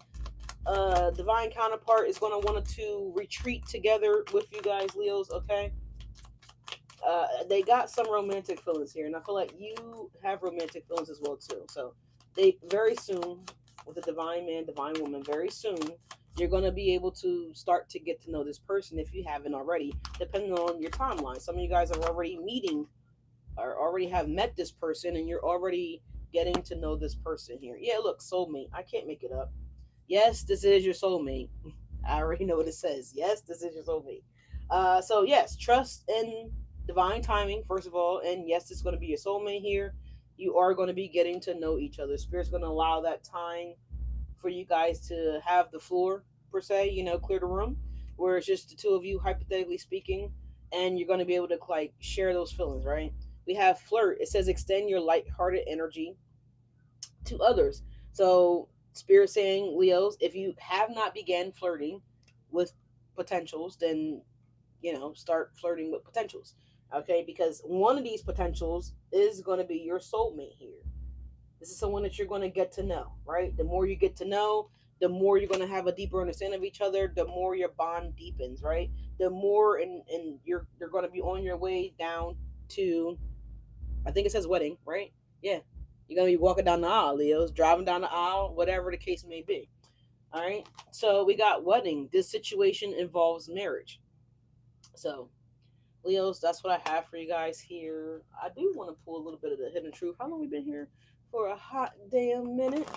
divine counterpart is going to want to retreat together with you guys, Leos. Okay, they got some romantic feelings here, and I feel like you have romantic feelings as well too. So they very soon, with a divine man, divine woman, very soon you're going to be able to start to get to know this person if you haven't already, depending on your timeline. Some of you guys are already meeting or already have met this person, and you're already getting to know this person here. Yeah, look, soulmate. I can't make it up. Yes, this is your soulmate. I already know what it says. Yes, this is your soulmate. So yes, trust in divine timing, first of all, and yes, it's going to be your soulmate here. You are going to be getting to know each other. Spirit's going to allow that time for you guys to have the floor, per se, clear the room, where it's just the two of you, hypothetically speaking, and you're going to be able to like share those feelings, right? We have flirt. It says extend your light-hearted energy to others. So Spirit saying, Leos, if you have not began flirting with potentials, then start flirting with potentials. Okay, because one of these potentials is going to be your soulmate here. This is someone that you're going to get to know, right? The more you get to know, the more you're going to have a deeper understanding of each other, the more your bond deepens, right? The more and you're going to be on your way down to, I think it says wedding, right? Yeah. You're going to be walking down the aisle, Leos, driving down the aisle, whatever the case may be. All right. So we got wedding. This situation involves marriage. So, Leos, that's what I have for you guys here. I do want to pull a little bit of the hidden truth. How long we been here? For a hot damn minute.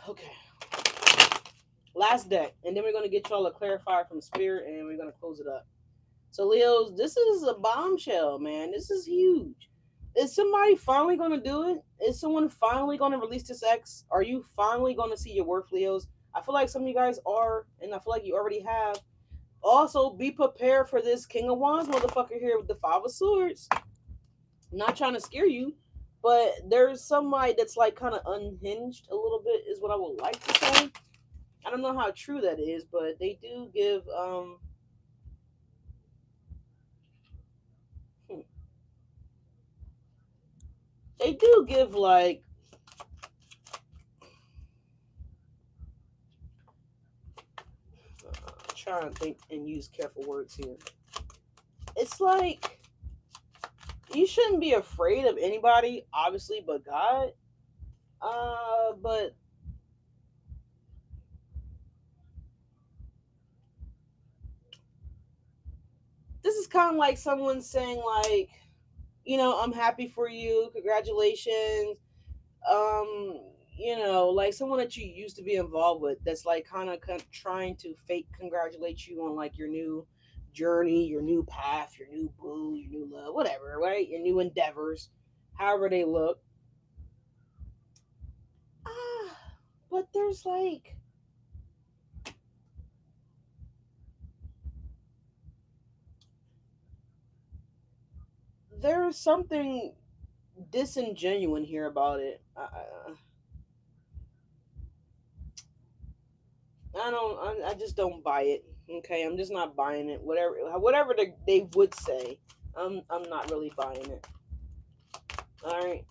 Okay. Last deck. And then we're going to get y'all a clarifier from Spirit, and we're going to close it up. So, Leos, this is a bombshell, man. This is huge. Is somebody finally going to do it? Is someone finally going to release this X? Are you finally going to see your worth, Leos? I feel like some of you guys are, and I feel like you already have. Also, be prepared for this King of Wands motherfucker here with the Five of Swords. I'm not trying to scare you, but there's somebody that's like kind of unhinged a little bit, is what I would like to say. I don't know how true that is, but they do give they do give like trying to think and use careful words here. It's like you shouldn't be afraid of anybody, obviously, but God. But this is kind of like someone saying like, I'm happy for you, congratulations. Um, like someone that you used to be involved with that's like kind of trying to fake congratulate you on like your new journey, your new path, your new boo, your new love, whatever, right? Your new endeavors, however they look. Ah, but there's like there's something disingenuous here about it. I don't. I just don't buy it. Okay, I'm just not buying it. Whatever they would say, I'm not really buying it. All right,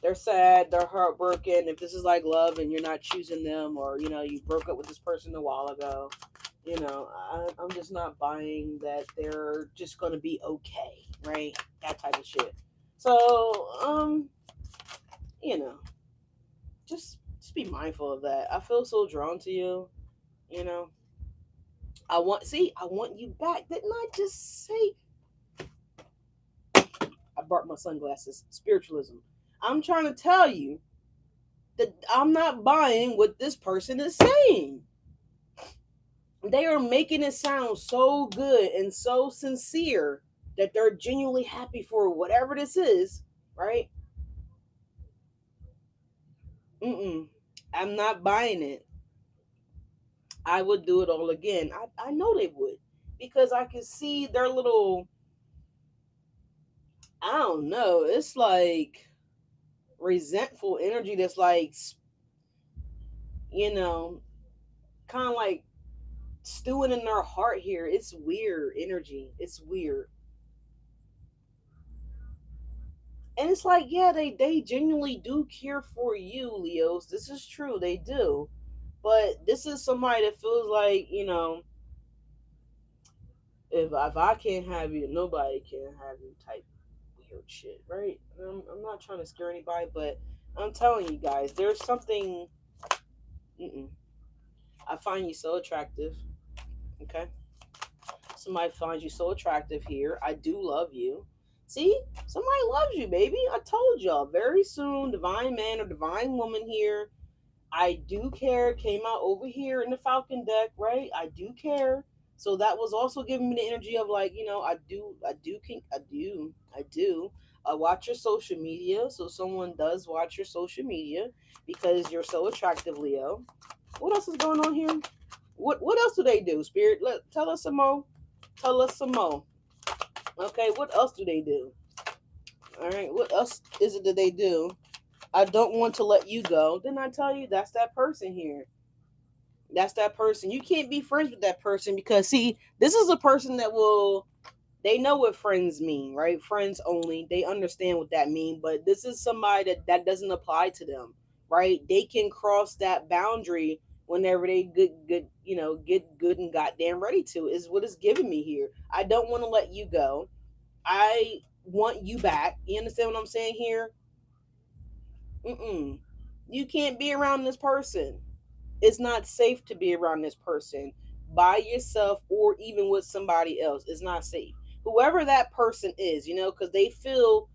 they're sad, they're heartbroken. If this is like love and you're not choosing them, or you broke up with this person a while ago, I'm just not buying that they're just gonna be okay, right? That type of shit. So, you know, just be mindful of that. I feel so drawn to you. You know, I want you back. Didn't I just say? I brought my sunglasses. Spiritualism. I'm trying to tell you that I'm not buying what this person is saying. They are making it sound so good and so sincere that they're genuinely happy for whatever this is, right? Mm-mm. I'm not buying it. I would do it all again. I know they would because I can see their little, I don't know, it's like resentful energy that's like, you know, kind of like stewing in their heart here. It's weird energy. It's weird. And it's like, yeah, they genuinely do care for you, Leos. This is true, they do. But this is somebody that feels like, if I can't have you, nobody can have you type weird shit, right? I'm not trying to scare anybody, but I'm telling you guys, there's something. Mm-mm. I find you so attractive. Okay, somebody finds you so attractive here. I do love you. See, somebody loves you, baby. I told y'all. Very soon, divine man or divine woman here. I do care came out over here in the Falcon deck, right? I do care. So that was also giving me the energy of like, I do. Watch your social media. So someone does watch your social media because you're so attractive, Leo. What else is going on here? What else do they do? Spirit, tell us some more. Tell us some more. Okay, what else do they do? All right, what else is it that they do? I don't want to let you go. Didn't I tell you that's that person here? That's that person. You can't be friends with that person because see, this is a person that will they know what friends mean, right? Friends only. They understand what that means, but this is somebody that doesn't apply to them, right? They can cross that boundary whenever they get good and goddamn ready to. Is what it's giving me here. I don't want to let you go. I want you back. You understand what I'm saying here? Mm-mm. You can't be around this person. It's not safe to be around this person by yourself or even with somebody else. It's not safe. Whoever that person is, because they feel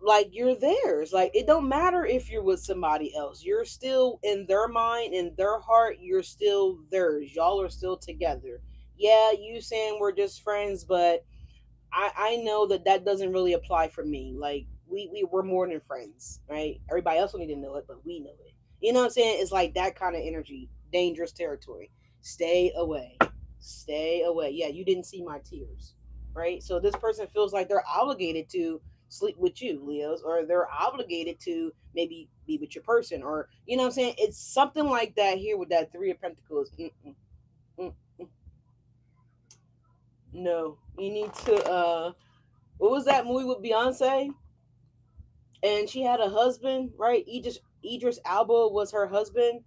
like you're theirs. Like it don't matter if you're with somebody else. You're still in their mind, in their heart, you're still theirs. Y'all are still together. Yeah, you saying we're just friends, but I know that doesn't really apply for me. Like we're more than friends, right? Everybody else don't need to know it, but we know it. You know what I'm saying? It's like that kind of energy, dangerous territory. Stay away. Stay away. Yeah, you didn't see my tears, right? So this person feels like they're obligated to sleep with you, Leos, or they're obligated to maybe be with your person, or you know what I'm saying? It's something like that here with that Three of Pentacles. Mm. No, you need to. What was that movie with Beyonce? And she had a husband, right? Idris Alba was her husband,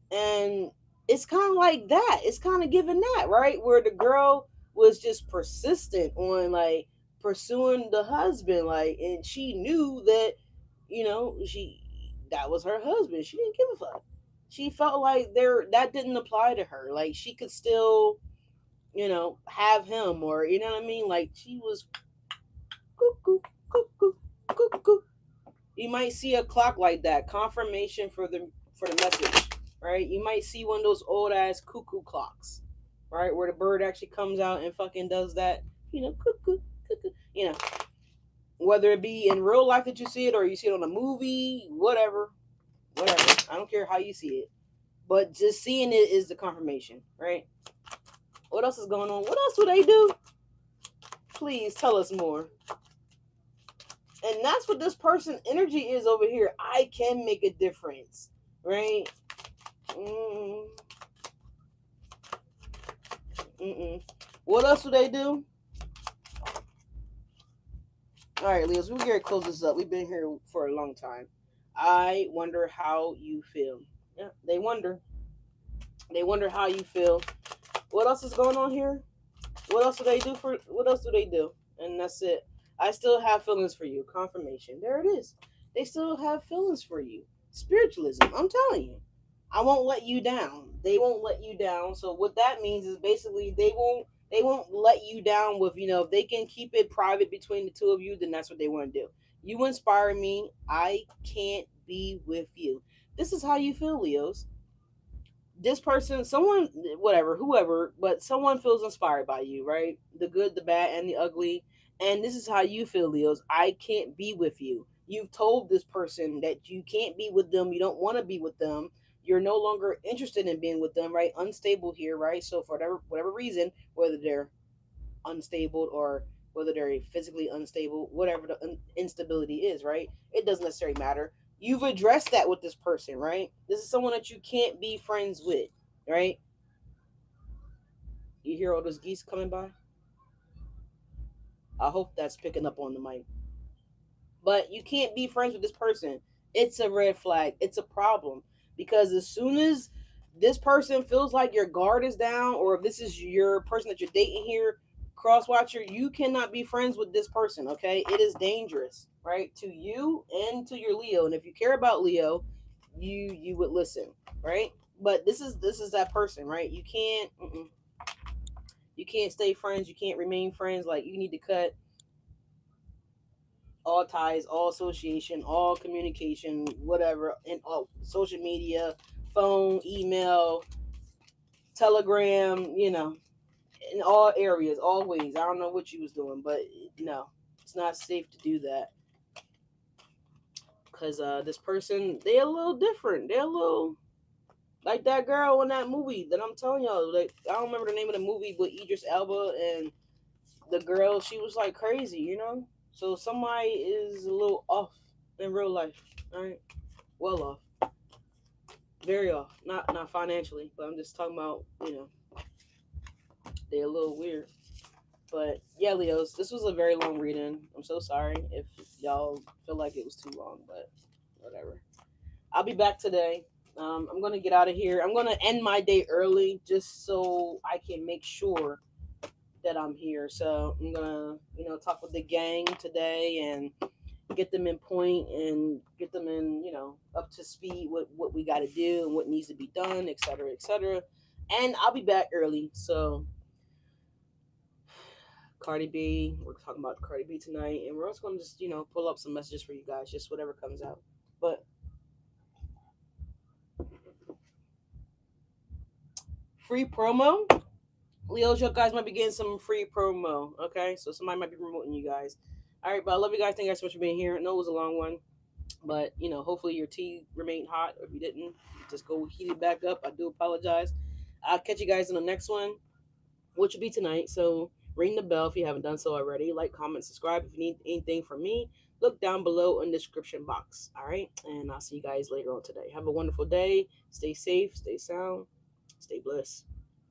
and it's kind of like that. It's kind of given that, right? Where the girl was just persistent on like pursuing the husband, like, and she knew that, she that was her husband. She didn't give a fuck. She felt like that didn't apply to her. Like she could still, have him, or you know what I mean. Like she was cuckoo, cuckoo, cuckoo. You might see a clock like that, confirmation for the message, right? You might see one of those old ass cuckoo clocks, right, where the bird actually comes out and fucking does that, cuckoo, cuckoo, whether it be in real life that you see it or you see it on a movie, whatever, whatever. I don't care how you see it, but just seeing it is the confirmation, right? What else is going on? What else do they do? Please tell us more. And that's what this person energy is over here. I can make a difference, right? Mm, mm-mm. What else do they do? All right, Leos, we're gonna close this up. We've been here for a long time. I wonder how you feel. Yeah, they wonder. They wonder how you feel. What else is going on here? What else do they do for? What else do they do? And that's it. I still have feelings for you. Confirmation. There it is. They still have feelings for you. Spiritualism. I'm telling you. I won't let you down. They won't let you down. So what that means is basically they won't let you down with, if they can keep it private between the two of you, then that's what they want to do. You inspire me. I can't be with you. This is how you feel, Leos. This person, someone, whatever, whoever, but someone feels inspired by you, right? The good, the bad, and the ugly. And this is how you feel, Leos. I can't be with you. You've told this person that you can't be with them. You don't want to be with them. You're no longer interested in being with them, right? Unstable here, right? So for whatever reason, whether they're unstable or whether they're physically unstable, whatever the instability is, right? It doesn't necessarily matter. You've addressed that with this person, right? This is someone that you can't be friends with, right? You hear all those geese coming by? I hope that's picking up on the mic. but you can't be friends with this person. It's a red flag. It's a problem because as soon as this person feels like your guard is down, or if this is your person that you're dating here, cross watcher, you cannot be friends with this person. Okay, it is dangerous, right, to you and to your Leo. And if you care about Leo, you would listen, right? But this is that person, right? You can't stay friends. You can't remain friends. Like, you need to cut all ties, all association, all communication, whatever, and all social media, phone, email, telegram, in all areas, always. I don't know what you was doing, but no, it's not safe to do that because this person, they're a little different. They're a little like that girl in that movie that I'm telling y'all. Like, I don't remember the name of the movie, but Idris Elba and the girl, she was like crazy. So somebody is a little off in real life. All right, well off, very off. Not financially, but I'm just talking about they're a little weird. But yeah, Leos, this was a very long reading. I'm so sorry if y'all feel like it was too long, but whatever. I'll be back today. I'm gonna get out of here. I'm gonna end my day early just so I can make sure that I'm here. So I'm gonna, talk with the gang today and get them in point and get them in, up to speed with what we got to do and what needs to be done, etc., etc. And I'll be back early. So Cardi B, we're talking about Cardi B tonight, and we're also gonna just, pull up some messages for you guys, just whatever comes out. But free promo. Leo's, you guys might be getting some free promo. Okay, so somebody might be promoting you guys. All right, but I love you guys. Thank you guys so much for being here. I know it was a long one, but hopefully your tea remained hot. Or if you didn't, just go heat it back up. I do apologize. I'll catch you guys in the next one, which will be tonight. So ring the bell if you haven't done so already. Like, comment, subscribe. If you need anything from me, look down below in the description box. All right, and I'll see you guys later on today. Have a wonderful day. Stay safe. Stay sound. Stay blessed.